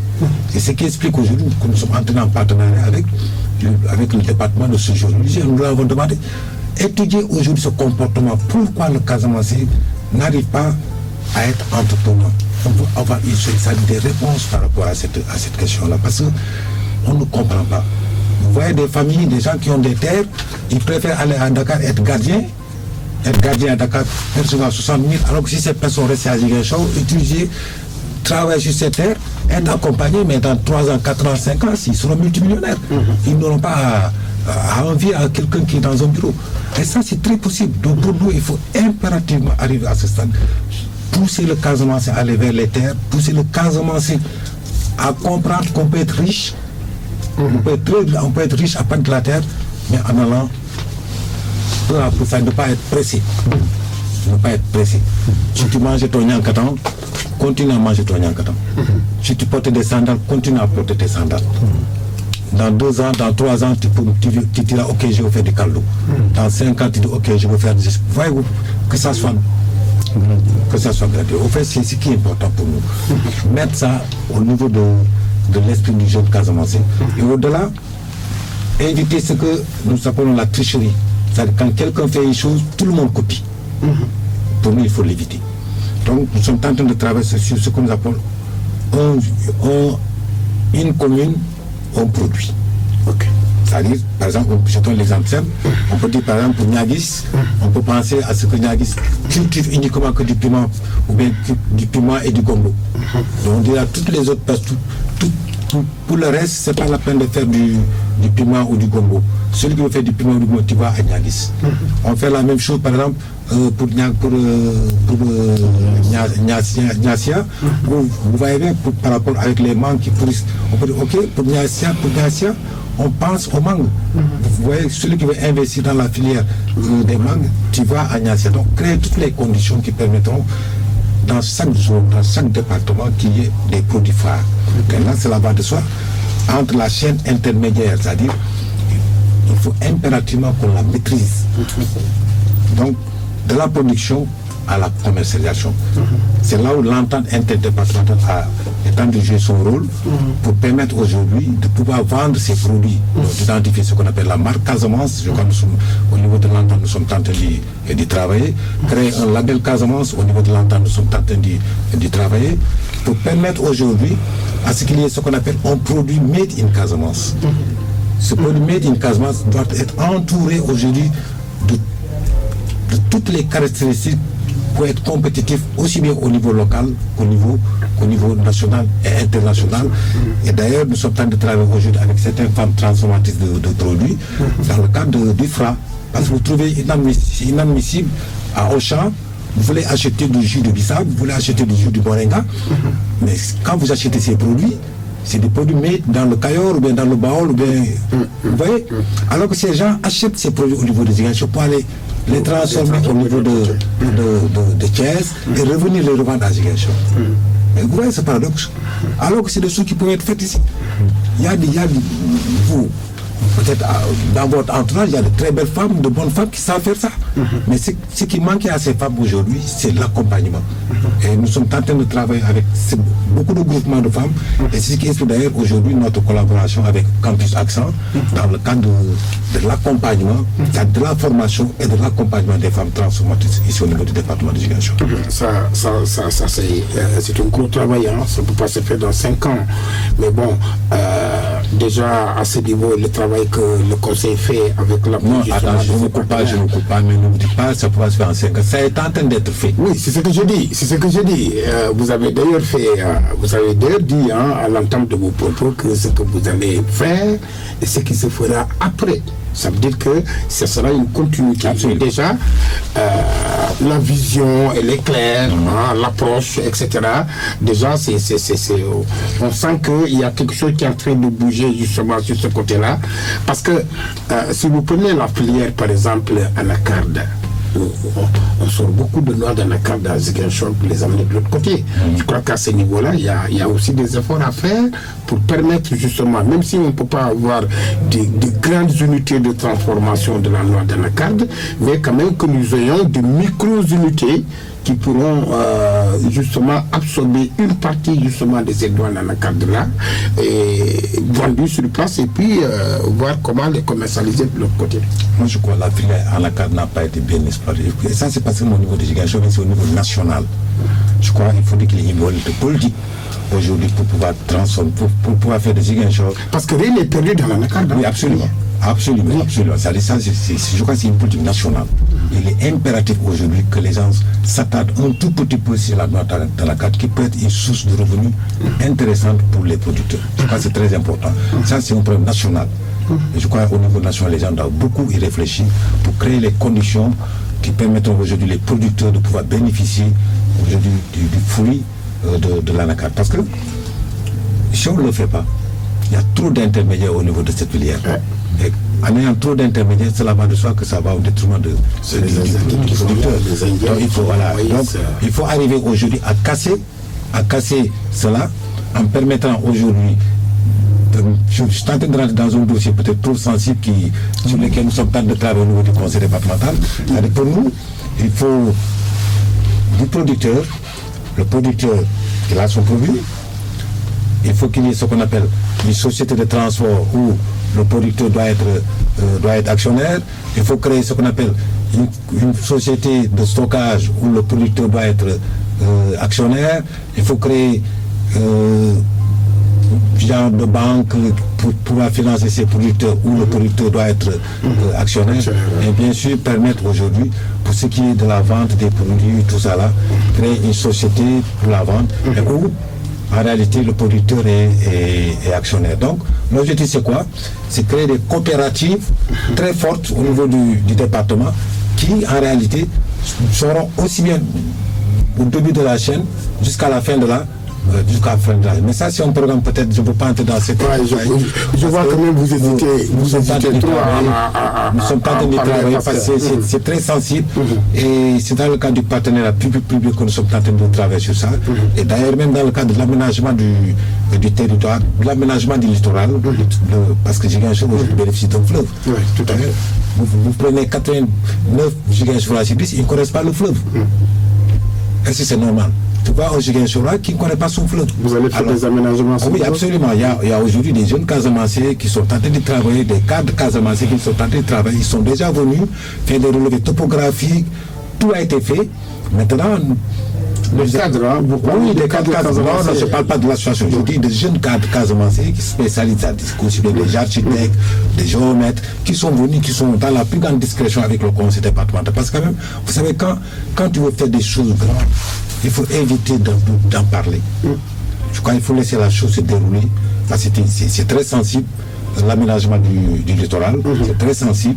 C'est ce qui explique aujourd'hui que nous sommes entrés en partenariat avec le département de sociologie. Nous leur avons demandé étudier aujourd'hui ce comportement. Pourquoi le Casamancien n'arrive pas à être entrepreneur? On peut avoir des réponses par rapport à cette question-là, parce qu'on ne comprend pas. Vous voyez des familles, des gens qui ont des terres, ils préfèrent aller à Dakar être gardien à Dakar, percevoir 60 000, alors que si ces personnes restent à Ziguinchor, utiliser, travailler sur ces terres, être accompagnés, mais dans 3 ans, 4 ans, 5 ans, ils seront multimillionnaires. Ils n'auront pas à envier à quelqu'un qui est dans un bureau. Et ça, c'est très possible. Donc pour nous, il faut impérativement arriver à ce stade. Pousser le Casamancien à aller vers les terres, pousser le Casamancien à comprendre qu'on peut être riche, on peut être riche à partir de la terre, mais en allant pour ça, ne pas être pressé. Ne pas être pressé. Si tu manges ton nyankatan, continue à manger ton nyankatan. Si tu portes des sandales, continue à porter tes sandales. Dans 2 ans, dans 3 ans, tu diras ok, je vais faire du caldo. Dans 5 ans, tu dis ok, je vais faire du... Voyez-vous, que ça soit gradué. Au fait, c'est ce qui est important pour nous. Mettre ça au niveau de l'esprit du jeune Casamancien. Et au-delà, éviter ce que nous appelons la tricherie. C'est-à-dire quand quelqu'un fait une chose, tout le monde copie. Pour nous, il faut l'éviter. Donc, nous sommes en train de travailler sur ce que nous appelons une commune, un produit. Okay. C'est-à-dire, par exemple, je donne l'exemple simple, on peut dire par exemple pour Niaguis, on peut penser à ce que Niaguis cultive uniquement que du piment, ou bien du piment et du gombo. Donc on dira toutes les autres personnes, pour le reste, c'est pas la peine de faire du piment ou du gombo. Celui qui veut faire du piment ou du gombo, tu vas à Niaguis. On fait la même chose par exemple pour Niassia. Vous voyez bien, par rapport avec les mangues qui pourrissent, on peut dire ok, pour Niassia, on pense aux mangues. Vous voyez, celui qui veut investir dans la filière des mangues, tu vas à Niassia. Donc, créer toutes les conditions qui permettront, dans chaque zone, dans chaque département, qu'il y ait des produits phares. Et là, c'est la base de soi. Entre la chaîne intermédiaire, c'est-à-dire, il faut impérativement qu'on la maîtrise. Donc, de la production à la commercialisation. C'est là où l'entente interdépartementale a tenté de jouer son rôle pour permettre aujourd'hui de pouvoir vendre ces produits, d'identifier ce qu'on appelle la marque Casamance. Je crois que au niveau de l'entente, nous sommes en train d'y travailler. Créer un label Casamance, au niveau de l'entente, nous sommes en train d'y travailler pour permettre aujourd'hui à ce qu'il y ait ce qu'on appelle un produit made in Casamance. Ce produit made in Casamance doit être entouré aujourd'hui de toutes les caractéristiques pour être compétitif aussi bien au niveau local qu'au niveau national et international. Et d'ailleurs, nous sommes en train de travailler aujourd'hui avec certaines femmes transformatrices de produits dans le cadre du FRA. Parce que vous trouvez inadmissible à Auchan, vous voulez acheter du jus de bissap, vous voulez acheter du jus de moringa, mais quand vous achetez ces produits, c'est des produits mis dans le caillor ou bien dans le baol, ou bien, vous voyez. Alors que ces gens achètent ces produits au niveau des Ziguinchor pour aller les transformer au niveau de Thiès et revenir les revendre à Ziguinchor. Vous voyez ce paradoxe. Alors que c'est des choses qui peuvent être faites ici. Il y a vous, peut-être dans votre entourage, il y a de très belles femmes, de bonnes femmes qui savent faire ça. Mais ce qui manquait à ces femmes aujourd'hui, c'est l'accompagnement. Et nous sommes en train de travailler avec beaucoup de groupements de femmes. Et c'est ce qui explique d'ailleurs aujourd'hui notre collaboration avec Campus Accent dans le cadre de l'accompagnement, de la formation et de l'accompagnement des femmes transformatrices ici au niveau du département de Ziguinchor. Ça c'est un gros travail, hein. Ça ne peut pas se faire dans 5 ans. Mais bon, déjà à ce niveau, le travail que le conseil fait avec la... Non, attends, je ne vous coupe pas, mais ne vous dites pas, ça pourra se faire en 5 ans. Ça est en train d'être fait. Oui, c'est ce que je dis, vous avez d'ailleurs dit hein, à l'entame de vos propos que ce que vous allez faire et ce qui se fera après. Ça veut dire que ce sera une continuité. Absolument. Déjà, la vision, elle est claire, hein, l'approche, etc. Déjà, on sent qu'il y a quelque chose qui est en train de bouger justement sur ce côté-là. Parce que si vous prenez la filière, par exemple, anacarde, on sort beaucoup de noix d'anacarde à Ziguinchor pour les amener de l'autre côté. Je crois qu'à ce niveau-là, il y a aussi des efforts à faire pour permettre justement, même si on ne peut pas avoir de grandes unités de transformation de la noix d'anacarde, mais quand même que nous ayons de micro-unités qui pourront justement absorber une partie justement de ces noix d'anacarde-là et vendues sur place et puis voir comment les commercialiser de l'autre côté. Moi, je crois que la filière anacarde n'a pas été bien exploitée. Et ça, c'est pas seulement au niveau de Ziguinchor, mais c'est au niveau national. Je crois qu'il faut qu'il y ait une volonté politique aujourd'hui pour pouvoir transformer, pour pouvoir faire des Ziguinchor. Parce que rien n'est perdu dans l'anacarde. Oui, absolument. Absolument. Je crois que c'est une politique nationale. Il est impératif aujourd'hui que les gens s'attardent un tout petit peu sur la noix d'anacarde qui peut être une source de revenus intéressante pour les producteurs. Je crois que c'est très important. Ça, c'est un problème national. Et je crois qu'au niveau national, les gens doivent beaucoup y réfléchir pour créer les conditions qui permettront aujourd'hui les producteurs de pouvoir bénéficier aujourd'hui du fruit de l'anacarde. Parce que si on ne le fait pas, il y a trop d'intermédiaires au niveau de cette filière. Et en ayant trop d'intermédiaires, cela va de soi que ça va au détriment du producteur. Donc il faut arriver aujourd'hui à casser cela en permettant aujourd'hui. Je suis en train de rentrer dans un dossier peut-être trop sensible sur lequel nous sommes en train de travailler au niveau du conseil départemental. Pour nous, il faut du producteur, le producteur il a son produit, il faut qu'il y ait ce qu'on appelle une société de transport où le producteur doit être actionnaire, il faut créer ce qu'on appelle une société de stockage où le producteur doit être actionnaire, il faut créer genre de banque pour pouvoir financer ces producteurs où le producteur doit être actionnaire et bien sûr permettre aujourd'hui pour ce qui est de la vente des produits, tout ça là, créer une société pour la vente et où en réalité le producteur est actionnaire. Donc l'objectif c'est quoi? C'est créer des coopératives très fortes au niveau du département qui en réalité seront aussi bien au début de la chaîne jusqu'à la fin de la mais ça c'est un programme peut-être je ne peux pas entrer dans cette je vois quand même vous hésitez nous sommes en train de travailler parce que c'est très sensible et c'est dans le cadre du partenariat public que nous sommes en train de travailler sur ça et d'ailleurs même dans le cadre de l'aménagement du territoire, de l'aménagement du littoral parce que Ziguinchor aujourd'hui bénéficie d'un fleuve. Tout à fait. Vous prenez 89 Ziguinchor ils ne connaissent pas le fleuve. Est-ce que c'est normal? Tu vois au Ziguinchor qui ne connaît pas son fleuve. Vous allez faire des aménagements? Oui, absolument. Il y a aujourd'hui des jeunes Casamanciers qui sont en train de travailler, des cadres Casamanciers qui sont en train de travailler. Ils sont déjà venus faire des relevés topographiques. Tout a été fait. Maintenant, Le cadre, hein, oui, des cadres casamançais. Non, je ne parle pas de l'association. Je dis des jeunes cadres casamançais qui spécialisent ça, aussi bien des architectes, des géomètres, qui sont venus, qui sont dans la plus grande discrétion avec le conseil départemental. Parce que quand même, vous savez, quand tu veux faire des choses grandes, il faut éviter d'en parler. Je crois qu'il faut laisser la chose se dérouler. Parce que c'est très sensible, l'aménagement du littoral, c'est très sensible.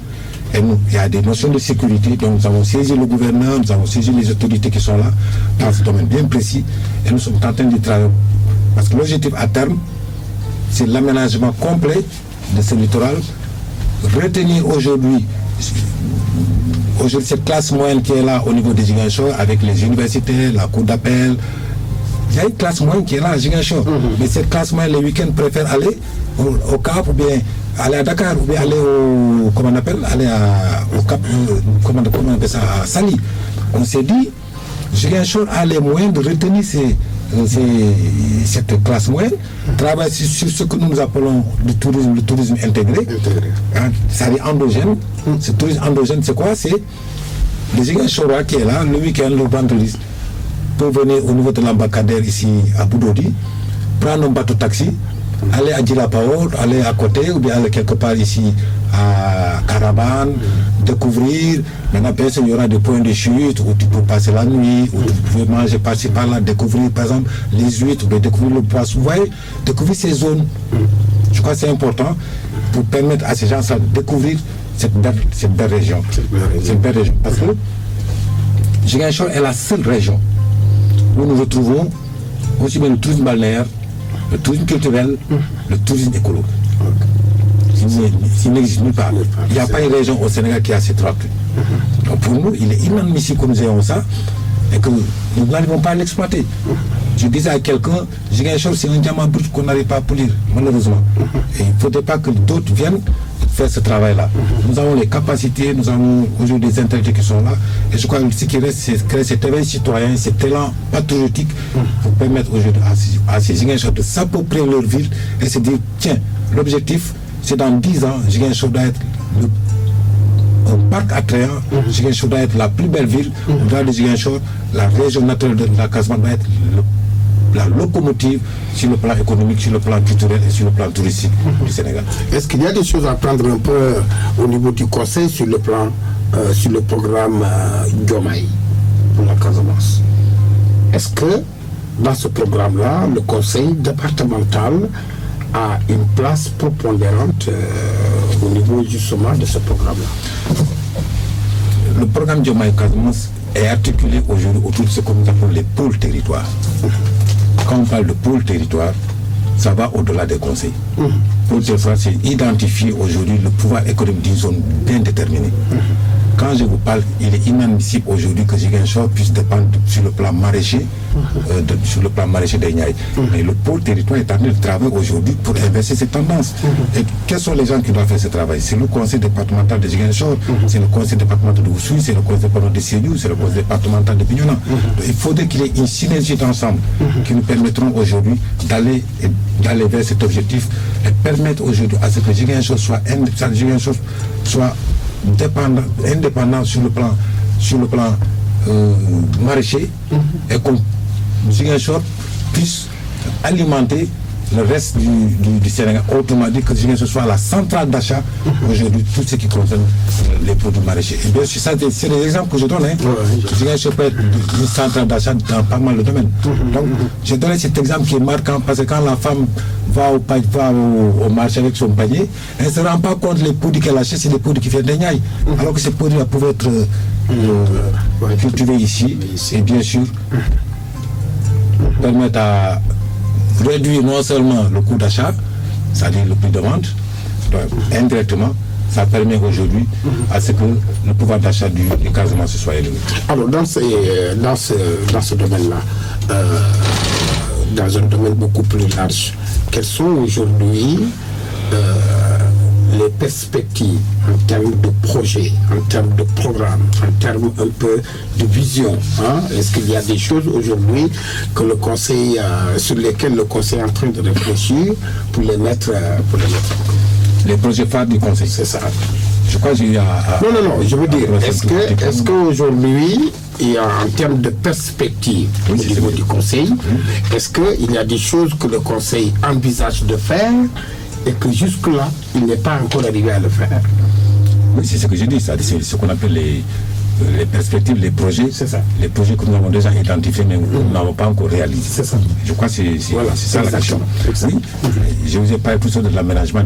Et il y a des notions de sécurité, donc nous avons saisi le gouverneur, nous avons saisi les autorités qui sont là, dans ce domaine bien précis, et nous sommes en train de travailler. Parce que l'objectif à terme, c'est l'aménagement complet de ce littoral. Retenir aujourd'hui cette classe moyenne qui est là au niveau des Ziguinchor, avec les universités, la cour d'appel. Il y a une classe moyenne qui est là à Ziguinchor. Mais cette classe moyenne, les week-ends, préfère aller au Cap ou bien aller à Dakar ou bien aller au, comment on appelle, aller au Cap, comment on appelle ça, à Sali. On s'est dit, Ziguinchor a les moyens de retenir cette classe moyenne, travailler sur ce que nous appelons le tourisme intégré. C'est-à-dire endogène. Ce tourisme endogène, c'est quoi? C'est les Ziguinchorois qui est là, le week-end, le vendredi, peuvent venir au niveau de l'embarcadère ici à Boudodi, prendre un bateau taxi, aller à Djilapao, aller à côté ou bien aller quelque part ici à Caravane, découvrir. Maintenant, bien sûr, il y aura des points de chute où tu peux passer la nuit, où tu peux manger par-ci par-là, découvrir par exemple les huîtres, ou découvrir le poisson. Vous voyez, découvrir ces zones. Je crois que c'est important pour permettre à ces gens de découvrir cette belle région. Cette belle région. Parce que Ziguinchor est la seule région où nous retrouvons aussi bien le tourisme balnéaire, le tourisme culturel, le tourisme écologique. Il n'existe nulle part. Il n'y a pas une région au Sénégal qui a ces trois trucs. Donc pour nous, il est inadmissible que nous ayons ça et que nous n'arrivons pas à l'exploiter. Je disais à quelqu'un, Ziguinchor, c'est un diamant brut qu'on n'arrive pas à polir, malheureusement. Et il ne faudrait pas que d'autres viennent faire ce travail-là. Nous avons les capacités, nous avons aujourd'hui des intellectuels qui sont là. Et je crois que ce qui reste, c'est créer cet éveil citoyen, cet élan patriotique pour permettre aujourd'hui à ces Ziguinchor de s'approprier leur ville et se dire, tiens, l'objectif, c'est dans 10 ans, Ziguinchor doit être un parc attrayant, Ziguinchor doit être la plus belle ville, au-delà de Ziguinchor, la région naturelle de la Casamance doit être la locomotive sur le plan économique, sur le plan culturel et sur le plan touristique du Sénégal. Est-ce qu'il y a des choses à prendre un peu au niveau du conseil sur le plan, sur le programme Diomaye pour la Casamance? Est-ce que dans ce programme-là, le conseil départemental a une place prépondérante au niveau justement de ce programme-là? Le programme Diomaye Casamance est articulé aujourd'hui autour de ce que nous appelons les pôles territoires. Quand on parle de pôle territoire, ça va au-delà des conseils. Pôle territoire, c'est identifier aujourd'hui le pouvoir économique d'une zone bien déterminée. Quand je vous parle, il est inadmissible aujourd'hui que Ziguinchor puisse dépendre sur le plan maraîcher, des Niayes. Mais le pôle territoire est en train de travailler aujourd'hui pour inverser cette tendance. Et quels sont les gens qui doivent faire ce travail? C'est le conseil départemental de Ziguinchor, c'est le conseil départemental de Oussouye, c'est le conseil départemental de Sédhiou, c'est le conseil départemental de Bignona. Il faudrait qu'il y ait une synergie d'ensemble qui nous permettront aujourd'hui d'aller vers cet objectif et permettre aujourd'hui à ce que Ziguinchor soit indépendant sur le plan maraîcher et qu'on Ziguinchor puisse alimenter le reste du Sénégal. Autrement dit, que Ziguinchor soit la centrale d'achat aujourd'hui, tout ce qui concerne les produits maraîchers. Et bien sûr, ça, c'est les exemples que je donne. Ziguinchor peut être une centrale d'achat dans pas mal de domaines. Donc, j'ai donné cet exemple qui est marquant parce que quand la femme va au marché avec son panier, elle ne se rend pas compte les produits qu'elle achète, c'est des produits qui viennent des Niayes. Alors que ces produits-là pouvaient être cultivés ici et bien sûr permettent à réduire non seulement le coût d'achat, c'est-à-dire le prix de vente, indirectement, ça permet aujourd'hui à ce que le pouvoir d'achat du Casamance soit élevé. Alors, dans ce domaine-là, dans un domaine beaucoup plus large, quelles sont aujourd'hui les perspectives en termes de projet, en termes de programme, en termes un peu de vision, hein? Est-ce qu'il y a des choses aujourd'hui que le conseil, sur lesquelles le conseil est en train de réfléchir pour les mettre en place? Les projets phares du conseil, c'est ça. Je crois qu'il y a... Non, je veux dire, est-ce qu'aujourd'hui, et en termes de perspective au niveau du Conseil, est-ce qu'il y a des choses que le Conseil envisage de faire et que jusque-là, il n'est pas encore arrivé à le faire? Oui, c'est ce que j'ai dit, c'est ce qu'on appelle les perspectives, les projets. C'est ça. Les projets que nous avons déjà identifiés, mais nous n'avons pas encore réalisés. C'est ça. Je crois que c'est Voilà, ça la question. exactement. Oui, je vous ai parlé tout ça de l'aménagement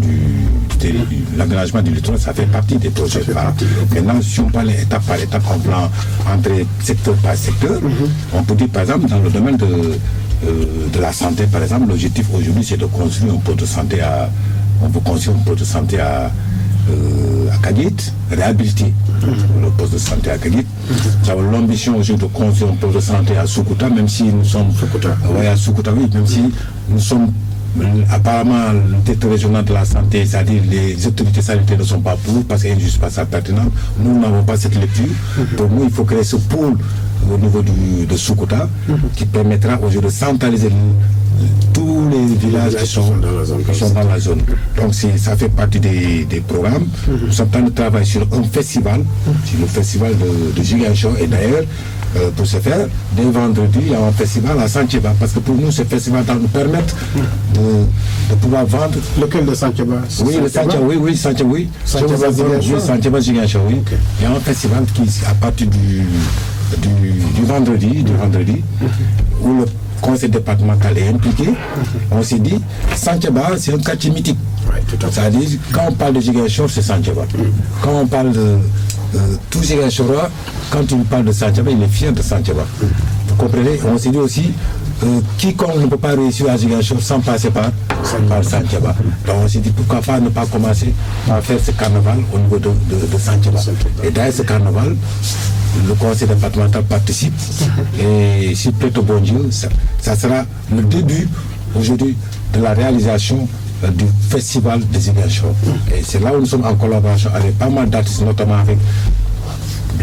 l'aménagement du littoral, ça fait partie des projets. Maintenant, si on parle étape par étape en plan entre secteur par secteur, on peut dire par exemple dans le domaine de la santé, par exemple, l'objectif aujourd'hui c'est de construire un pôle de santé on peut construire un pôle de santé à Kagit, réhabiliter le poste de santé à Kagit. Nous avons l'ambition aujourd'hui de construire un poste de santé à Sukuta, même si nous sommes à Sukuta, oui, même si nous sommes apparemment le tête régional de la santé, c'est-à-dire les autorités sanitaires ne sont pas pour parce qu'il y a une justice pertinente. Nous n'avons pas cette lecture. Pour nous, il faut créer ce pôle au niveau de Sukuta qui permettra aujourd'hui de centraliser tous les villages qui sont dans la zone. Donc ça fait partie des programmes. Nous sommes en train de travailler sur un festival, sur le festival de Ziguinchor. Et d'ailleurs, pour ce faire, dès vendredi, il y a un festival à Santhiaba. Parce que pour nous, ce festival va nous permettre de pouvoir vendre. Lequel de Santhiaba? Oui, le Santhiaba, oui, Santhiaba, oui. Santhiaba Ziguinchor, oui. Il y a un festival qui, à partir du vendredi, où le conseil départemental est impliqué, on s'est dit, Santhiaba, c'est un quartier mythique. C'est-à-dire, quand on parle de Ziguinchor, c'est Santhiaba. Quand on parle de tout Ziguinchor, quand on parle de Santhiaba, il est fier de Santhiaba. Vous comprenez? On s'est dit aussi, quiconque ne peut pas réussir à Ziguinchor sans passer par Santhiaba. Donc on s'est dit, pourquoi pas ne pas commencer à faire ce carnaval au niveau de Santhiaba. Et dans ce carnaval, le conseil départemental participe et s'il plaît au bon Dieu, ça sera le début aujourd'hui de la réalisation du festival des Ziguinchor. Et c'est là où nous sommes en collaboration avec pas mal d'artistes, notamment avec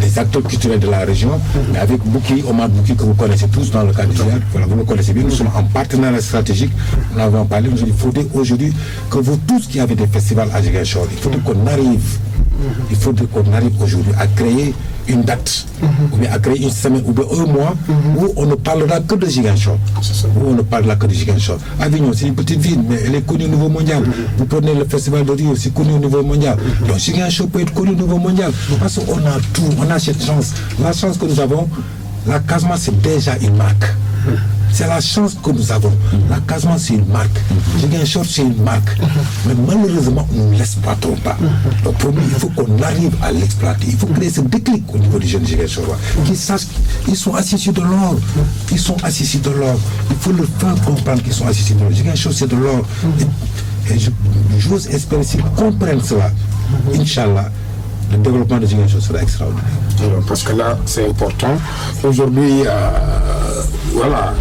les acteurs culturels de la région, mais avec Bouki, Omar Bouki, que vous connaissez tous dans le cadre du théâtre. Voilà, vous le connaissez bien, nous sommes en partenariat stratégique, nous avons parlé, nous avons dit, il faudrait aujourd'hui que vous tous qui avez des festivals à Ziguinchor, il faudrait qu'on arrive aujourd'hui à créer une date, ou bien à créer une semaine, ou bien un mois, où on ne parlera que de Ziguinchor. Avignon, c'est une petite ville, mais elle est connue au niveau mondial. Vous prenez le festival de Rio, c'est connu au niveau mondial. Donc Ziguinchor peut être connu au niveau mondial. Parce qu'on a tout, on a cette chance. La chance que nous avons, la Casamance, c'est déjà une marque. C'est la chance que nous avons. La Casamance, c'est une marque. Ziguinchor, c'est une marque. Mais malheureusement, on ne l'exploitons pas. Donc pour nous, il faut qu'on arrive à l'exploiter. Il faut créer ce déclic au niveau des jeunes Ziguinchorois. Qu'ils sachent qu'ils sont assis sur de l'or. Ils sont assis sur de l'or. Il faut leur faire comprendre qu'ils sont assis sur de l'or. Ziguinchor, c'est de l'or. Et j'ose espérer qu'ils comprennent cela. Inch'Allah, le développement de Ziguinchor sera extraordinaire. Parce que là, c'est important. Aujourd'hui, voilà,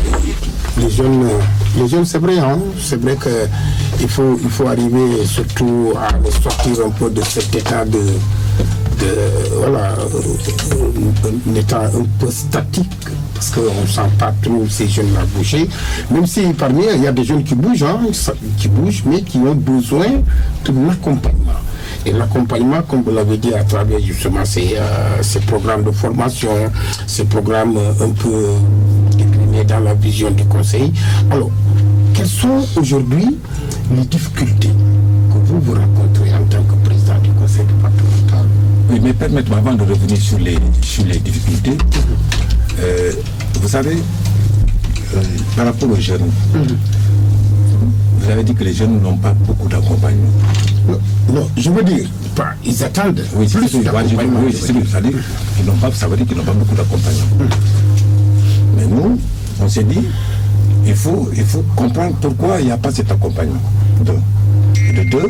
les jeunes, c'est vrai, hein, c'est vrai qu'il faut arriver surtout à sortir un peu de cet état voilà, un état un peu statique, parce qu'on ne sent pas trop ces jeunes-là bouger, même si parmi eux, il y a des jeunes qui bougent, mais qui ont besoin d'un accompagnement. Et l'accompagnement, comme vous l'avez dit, à travers justement ces programmes de formation, ces programmes un peu déclinés dans la vision du Conseil. Alors, quelles sont aujourd'hui les difficultés que vous rencontrez en tant que président du Conseil départemental? Oui, mais permettez-moi, avant de revenir sur les difficultés, vous savez, par rapport aux jeunes, vous avez dit que les jeunes n'ont pas beaucoup d'accompagnement. Non, je veux dire, ils attendent plus d'accompagnement. Oui, c'est-à-dire qu'ils n'ont pas, ça veut dire qu'ils n'ont pas beaucoup d'accompagnement. Mais nous, on s'est dit, il faut comprendre pourquoi il n'y a pas cet accompagnement. Et de deux,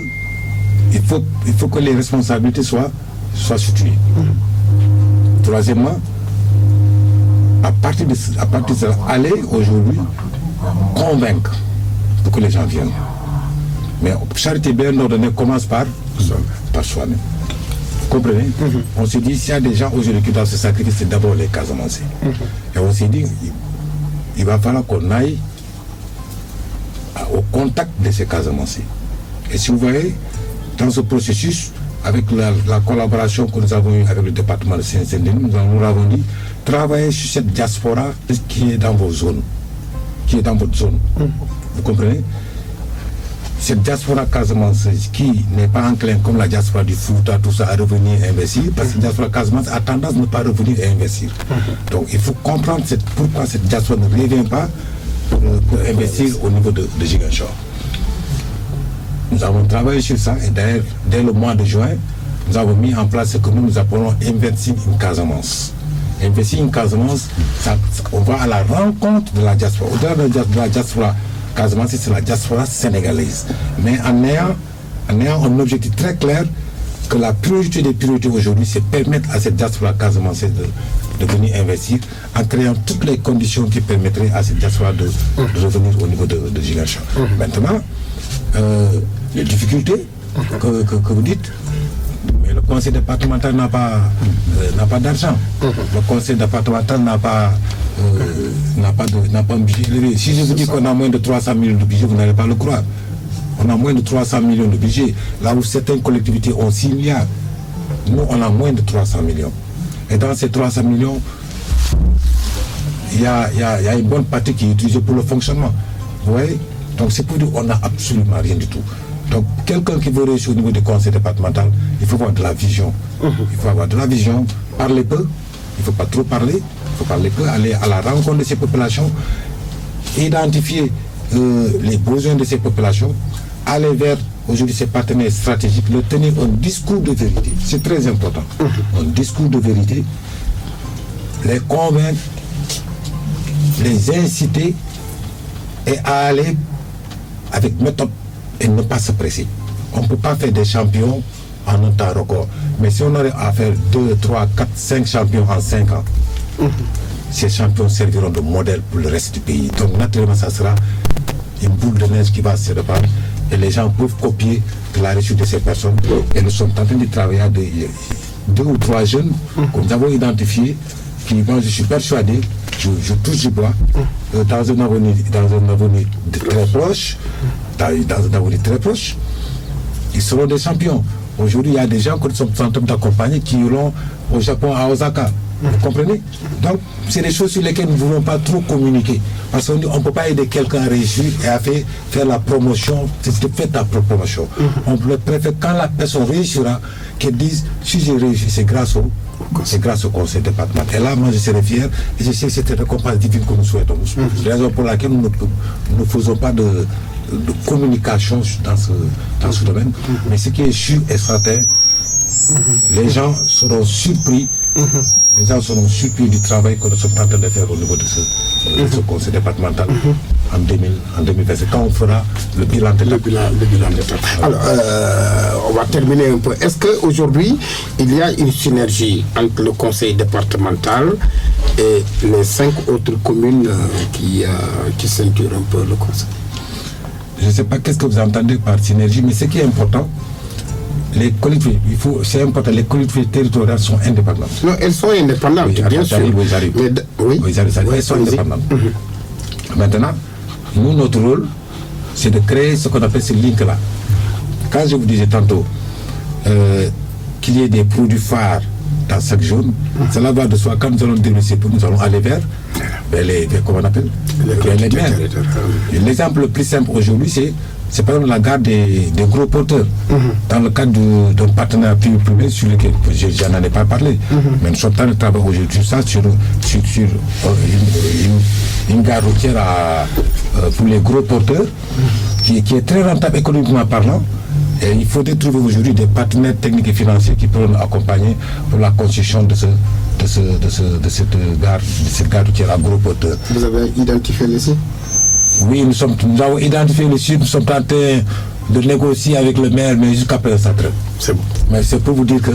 il faut que les responsabilités soient situées. Troisièmement, à partir de cela, aller aujourd'hui convaincre pour que les gens viennent. Mais charité bien ordonnée commence par soi-même. Vous comprenez? On s'est dit, s'il y a des gens aujourd'hui qui doivent se sacrifier, c'est d'abord les Casamancés. Et on s'est dit, il va falloir qu'on aille au contact de ces Casamancés. Et si vous voyez, dans ce processus, avec la collaboration que nous avons eue avec le département de Saint-Denis, nous avons dit, travailler sur cette diaspora qui est dans vos zones, qui est dans votre zone. Vous comprenez? Cette diaspora casamançaise qui n'est pas enclin comme la diaspora du foot, tout ça, à revenir investir, parce que la diaspora casamançaise a tendance à ne pas revenir et investir. Donc il faut comprendre pourquoi cette diaspora ne revient pas pour investir au niveau de Ziguinchor. Nous avons travaillé sur ça et d'ailleurs, dès le mois de juin, nous avons mis en place ce que nous appelons Investing in Casamance. Investing in Casamance, on va à la rencontre de la diaspora. Au-delà de la diaspora Casamance, c'est la diaspora sénégalaise. Mais en ayant un objectif très clair, que la priorité des priorités aujourd'hui, c'est permettre à cette diaspora casamançaise de venir investir en créant toutes les conditions qui permettraient à cette diaspora de revenir au niveau de Ziguinchor. Maintenant, les difficultés que vous dites, mais le conseil départemental n'a pas d'argent. Le conseil départemental n'a pas un budget. Si je vous dis qu'on a moins de 300 millions de budget, vous n'allez pas le croire. On a moins de 300 millions de budget. Là où certaines collectivités ont 6 milliards, nous on a moins de 300 millions. Et dans ces 300 millions, il y a une bonne partie qui est utilisée pour le fonctionnement. Vous voyez? Donc c'est pour dire qu'on n'a absolument rien du tout. Donc quelqu'un qui veut réussir au niveau du conseil départemental, il faut avoir de la vision. Il faut avoir de la vision, parler peu, il ne faut pas trop parler, il faut parler peu, aller à la rencontre de ces populations, identifier les besoins de ces populations, aller vers aujourd'hui ces partenaires stratégiques, leur tenir un discours de vérité. C'est très important. Un discours de vérité, les convaincre, les inciter et à aller avec méthode et ne pas se presser. On ne peut pas faire des champions en un temps record. Mais si on arrive à faire 2, 3, 4, 5 champions en 5 ans, ces champions serviront de modèle pour le reste du pays. Donc naturellement, ça sera une boule de neige qui va se répandre et les gens peuvent copier la réussite de ces personnes. Et nous sommes en train de travailler avec 2 ou 3 jeunes que nous avons identifiés qui, moi je suis persuadé, je touche du bois, dans un avenir très proche, ils seront des champions. Aujourd'hui, il y a des gens que nous sommes en train d'accompagner qui iront au Japon, à Osaka. Vous comprenez? Donc, c'est des choses sur lesquelles nous ne voulons pas trop communiquer. Parce qu'on ne peut pas aider quelqu'un à réussir et à faire la promotion, c'est de faire ta propre promotion. On préfère quand la personne réussira, qu'elle dise, si j'ai réussi, c'est grâce au conseil départemental. Et là, moi, je serai fier et je sais que c'est une récompense divine que nous souhaitons. C'est la raison pour laquelle nous ne faisons pas de communication dans ce domaine. Mais ce qui est sûr et certain, les gens seront surpris. Les gens seront surpris du travail que nous sommes en train de faire au niveau de ce conseil départemental en 2020. Quand on fera le bilan d'étape. Alors, on va terminer un peu. Est-ce qu'aujourd'hui, il y a une synergie entre le conseil départemental et les 5 autres communes qui ceinturent un peu le conseil? Je ne sais pas qu'est-ce que vous entendez par synergie, mais ce qui est important, les collectivités, c'est important, les collectivités territoriales sont indépendantes. Non, elles sont indépendantes, oui, bien sûr. Elles sont indépendantes. Maintenant, nous, notre rôle, c'est de créer ce qu'on appelle ce link-là. Quand je vous disais tantôt qu'il y ait des produits phares dans chaque zone, cela va de soi. Quand nous allons développer, nous allons aller vers comment on appelle les maires. L'exemple le plus simple aujourd'hui, c'est par exemple la gare des gros porteurs. Dans le cadre d'un partenariat public sur lequel je n'en ai pas parlé. Mais nous sommes en train de travailler aujourd'hui sur ça, sur une gare routière pour les gros porteurs, qui est très rentable économiquement parlant. Et il faudrait trouver aujourd'hui des partenaires techniques et financiers qui pourront nous accompagner pour la construction de cette gare routière à gros porteurs. Vous avez identifié les sites? Oui, nous avons identifié les sites, nous sommes en train de négocier avec le maire, mais jusqu'à présent ça traîne. C'est bon. Mais c'est pour vous dire que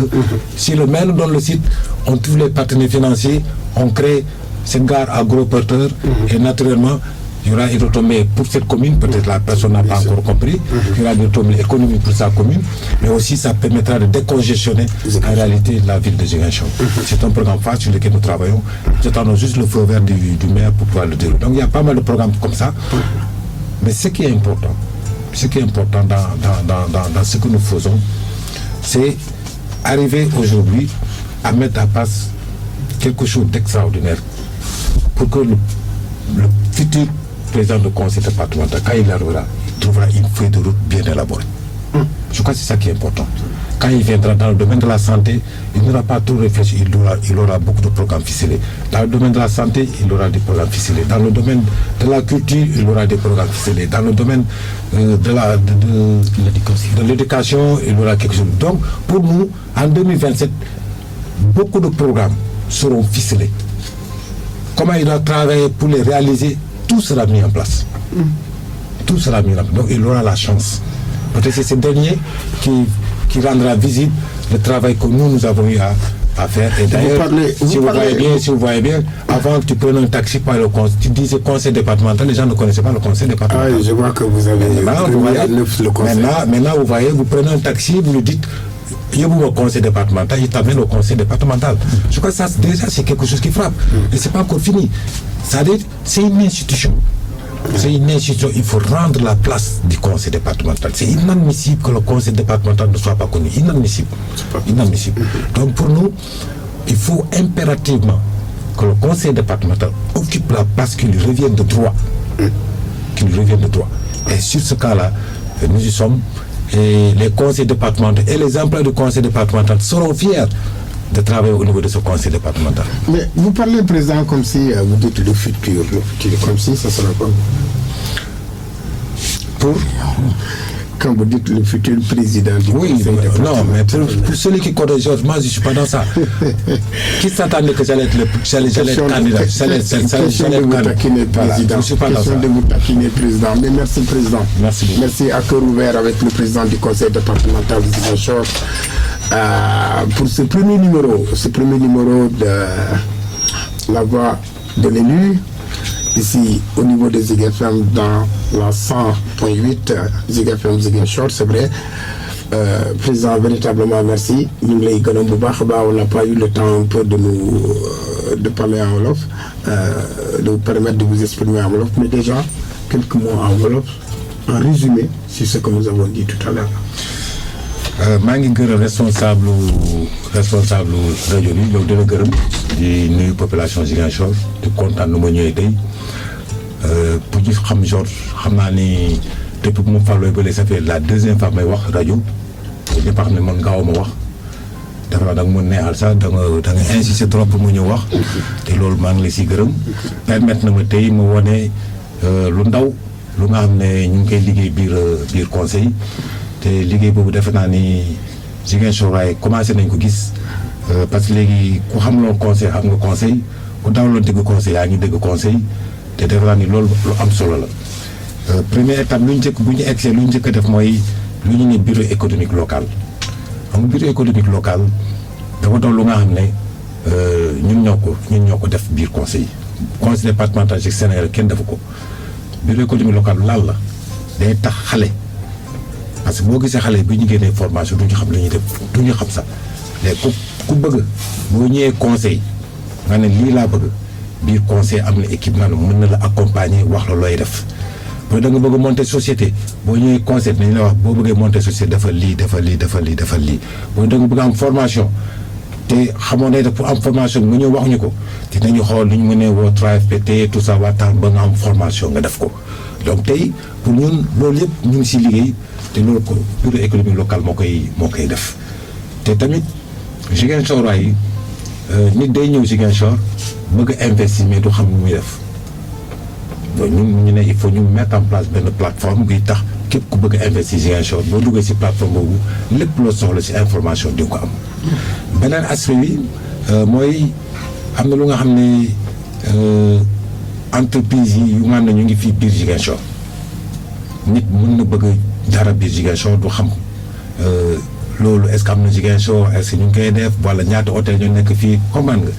si le maire nous donne le site, on trouve les partenaires financiers, on crée cette gare à gros porteurs et naturellement, il y aura une retombée pour cette commune, peut-être la personne n'a pas encore compris, il y aura une retombée économique pour sa commune, mais aussi ça permettra de décongestionner en réalité la ville de Ziguinchor. C'est un programme phare sur lequel nous travaillons, nous attendons juste le feu vert du maire pour pouvoir le dérouler. Donc il y a pas mal de programmes comme ça, mais ce qui est important dans ce que nous faisons, c'est arriver aujourd'hui à mettre en place quelque chose d'extraordinaire pour que le futur président du conseil départemental, quand il arrivera, il trouvera une feuille de route bien élaborée. Je crois que c'est ça qui est important. Quand il viendra dans le domaine de la santé, il n'aura pas tout réfléchi, il aura beaucoup de programmes ficelés. Dans le domaine de la santé, il aura des programmes ficelés. Dans le domaine de la culture, il aura des programmes ficelés. Dans le domaine de l'éducation, il aura quelque chose. Donc, pour nous, en 2027, beaucoup de programmes seront ficelés. Comment il doit travailler pour les réaliser, tout sera mis en place. Tout sera mis en place. Donc, il aura la chance. Peut-être c'est ce dernier qui rendra visible le travail que nous avons eu à faire. Et d'ailleurs, si vous voyez bien, avant que tu prennes un taxi par le conseil, tu disais conseil départemental, les gens ne connaissaient pas le conseil départemental. Ah, je vois que vous avez le conseil. Maintenant, vous voyez, vous prenez un taxi, vous lui dites, il vous au conseil départemental, il t'amène au conseil départemental. Je crois que ça, déjà, c'est quelque chose qui frappe. Et ce n'est pas encore fini. C'est-à-dire, c'est une institution. C'est une institution, il faut rendre la place du conseil départemental. C'est inadmissible que le conseil départemental ne soit pas connu. Inadmissible. Inadmissible. Donc pour nous, il faut impérativement que le conseil départemental occupe la place qui lui revient de droit. Qui lui revient de droit. Et sur ce cas-là, nous y sommes. Et les conseils départementaux et les employés du conseil départemental seront fiers de travailler au niveau de ce conseil départemental. Mais vous parlez, président, comme si vous dites le futur, comme si ça sera quoi? Pour quand vous dites le futur président du conseil départemental. Non, mais pour celui qui connaît Georges, moi je ne suis pas dans ça. Qui s'attendait que j'allais être candidat? Question de vous taquiner, président. Question de vous taquiner, président. Mais merci, président. Merci beaucoup. Merci à cœur ouvert avec le président du conseil départemental de Ziguinchor. Pour ce premier numéro de la voix de l'élu, ici au niveau de Zik FM dans la 100.8 Zik FM Ziguinchor, c'est vrai. Président, véritablement merci. Nous on n'a pas eu le temps un peu de parler en Wolof, de vous permettre de vous exprimer en Wolof, mais déjà quelques mots en Wolof, en résumé sur ce que nous avons dit tout à l'heure. maa ngi gërëm responsable rajo bi yow dina gërëm di nuyu population Ziguinchor di kontaan nu ma ñëwee tey pour ñu xam Georges xam naa ni depuis bu ma farloo ba léegi ça fait la deuxième fois may wax rajo ñëpp xam ne man gaaw ma wax dafa da nga mën neexal sax da nga insister trop pour mu ñëw wax te loolu maa ngi la si gërëm permettre na ma tey ma wane lu ndaw lu nga xam ne ñu ngi koy liggéey biir conseil. te liggéey boobu defe naa ni Ziguinchor waaye commencé nañ ko gis parce que léegi ku xam loo conseil xam nga conseil ku daawloon dégg conseil yaa ngi dégg conseil te defe naa ni loolu lu am solo la première étape lu njëkk bu ñu egsee lu njëkk a def mooy lu ñu ne bureau économique local xam nga bureau économique local dafa doon lu nga xam ne ñun ñoo ko def biir conseil départemental ci Sénégal kenn defu ko bureau économique local laal la day tax xale parce que boo gisee xale bi ñu génnee formation du ñu xam lu ñuy def du ñu xam sax léegi ku bëgg boo ñëwee conseil nga ne lii laa bëgg biir conseil am na équipement mën na la accompagner wax la looy def boo da nga bëgg monter société boo ñëwee conseil nañ la wax boo bëggee monter société defal lii boo da nga bëgg am formation te xamoon ne def pour am formation nga ñëw wax ñu ko dinañu xool lu ñu mënee woo 3FPT tout ça waxtaan ba nga am formation nga def ko donc tey pour ñun loolu yëpp ñu ngi si liggéey te loolu ko bureau économique local moo koy def te tamit Ziguinchor waay nit day ñëw Ziguinchor bëgg investir mais du xam lu muy def donc ñu ne il faut ñu mettre en place benn plateforme bi tax képp ku bëgg investir Ziguinchor boo duggee si plateforme boobu lépp loo soxla si information di nga ko am. beneen aspect bi mooy am na lu nga xam ne entreprise yi yu nga xam ne ñu ngi fii biir Ziguinchor nit mën na bëgg dara biir Ziguinchor du xam loolu est-ce que am na Ziguinchor est-ce que ñu ngi koy def wala ñaata hôtel ñoo nekk fii comprendre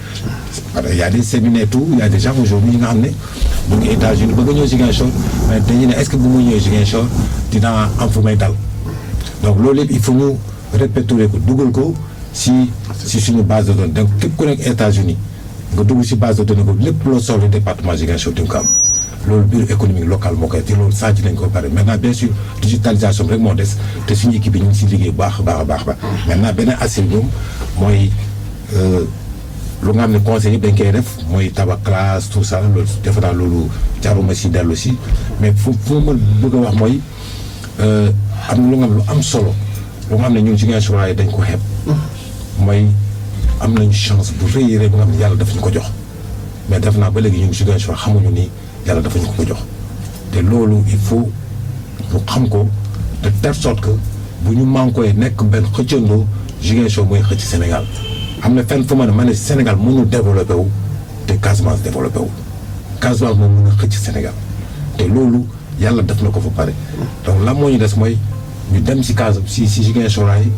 nga y a des séminaires tout y a des gens aujourd'hui yi nga xam ne bu ngi États-Unis bëgg a ñëw Ziguinchor mais dañuy ne est-ce que bu mu ñëwee Ziguinchor dinaa am fu may dal donc loolu yëpp il faut ñu répertorier ko dugal ko si suñu base de données donc képp ku nekk États-Unis nga dugg si base de données ko lépp loo soxla département Ziguinchor di nga ko am loolu bureau économique local moo koy te loolu sànci nañ ko pare maintenant bien sûr digitalisation rek moo des te suñu équipe bi ñu ngi si liggéey baax maintenant beneen aspect moom mooy lu nga xam ne conseil yëpp dañ koy def mooy tabax classe tout ça loolu defe naa loolu jaruma si dellu si mais fu ma bëgg a wax mooy am na lu nga xam lu am solo lu nga xam ne ñun Ziguinchor yi dañ ko xeeb mooy am nañu chance bu rëy rëy bu nga xam ne yàlla dafa ñu ko jox mais def naa ba léegi ñun Ziguinchor xamuñu ni yàlla dafa ñu ko jox te loolu il faut ñu xam ko de telle sorte que bu ñu manqué nekk benn xëccandoo Ziguinchor mooy xëcc Sénégal am na fenn fu ma ne Sénégal mënul développé wu te Casamance développé wu Casamance moom mën a xëcc Sénégal te loolu yàlla def na ko fa pare donc lan moo ñu des mooy ñu dem si si Ziguinchor yi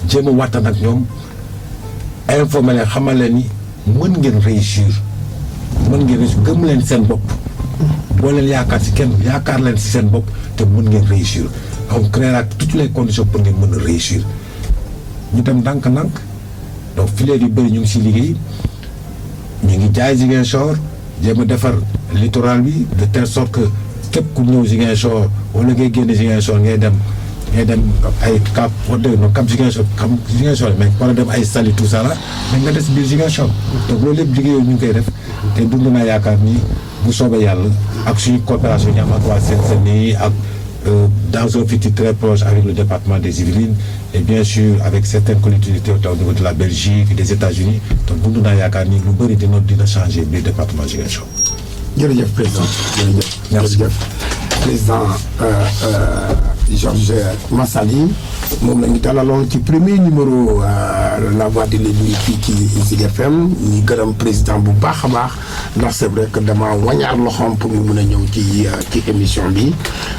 jéem a waxtaan ak ñoom informé leen xamal leen ni mën ngeen réussir gëm leen seen bopp boo leen yaakaar si kenn yaakaar leen si seen bopp te mën ngeen réussir on créera toutes les conditions pour ngeen mën a réussir ñu dem ndànk-ndànk donc filière yu bëri ñu ngi si liggéey ñu ngi jaay Ziguinchor jéem a defar littoral bi de telle sorte que képp ku ñëw Ziguinchor wala ngay génne Ziguinchor ngay dem ay cap cap Ziguinchor mais war a dem ay Saly tout ça là mais nga des biir Ziguinchor donc loolu lépp liggéey ñu ngi koy def te dund naa yaakaar ni bu soobee yàlla ak suñu coopération ñu am ak waa Seine-Saint-Denis ak dans un futur très proche avec le département des Yvelines et bien sûr avec certaines collectivités au niveau de la Belgique des États-Unis donc dund naa yaakaar ni lu bëri dina changer biir département Ziguinchor. jërëjëf président jërëjëf président Georges Massaly moom la ñu dalaloon ci premier numéro la voix de l'élu fii ci Zik FM ñu gërëm président bu baax a baax ndax c'est vrai que dama wañaar loxoom pour ñu mën a ñëw ci émission bi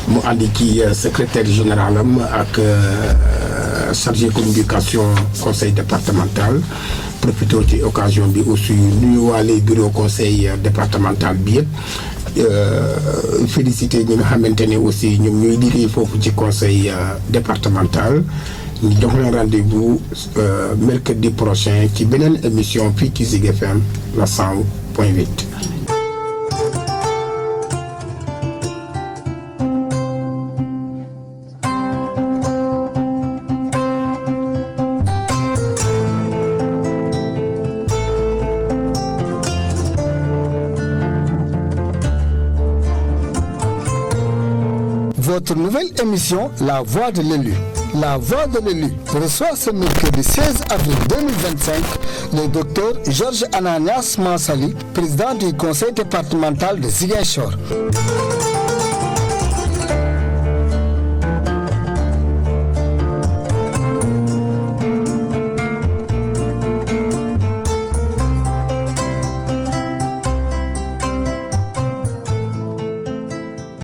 mu àndi ci secrétaire général am ak chargé communication conseil départemental profité ci occasion bi aussi nuyuwaale bureau conseil départemental bi yëpp félicité ñi nga xamante ne aussi ñoom ñooy liggéey foofu ci conseil départemental ñu jox leen rendez-vous mercredi prochain ci beneen émission fii ci Zik FM la 100.8. Votre nouvelle émission, La Voix de l'élu. La Voix de l'élu reçoit ce mercredi 16 avril 2025 le docteur Georges Ananias Mansali, président du conseil départemental de Ziguinchor.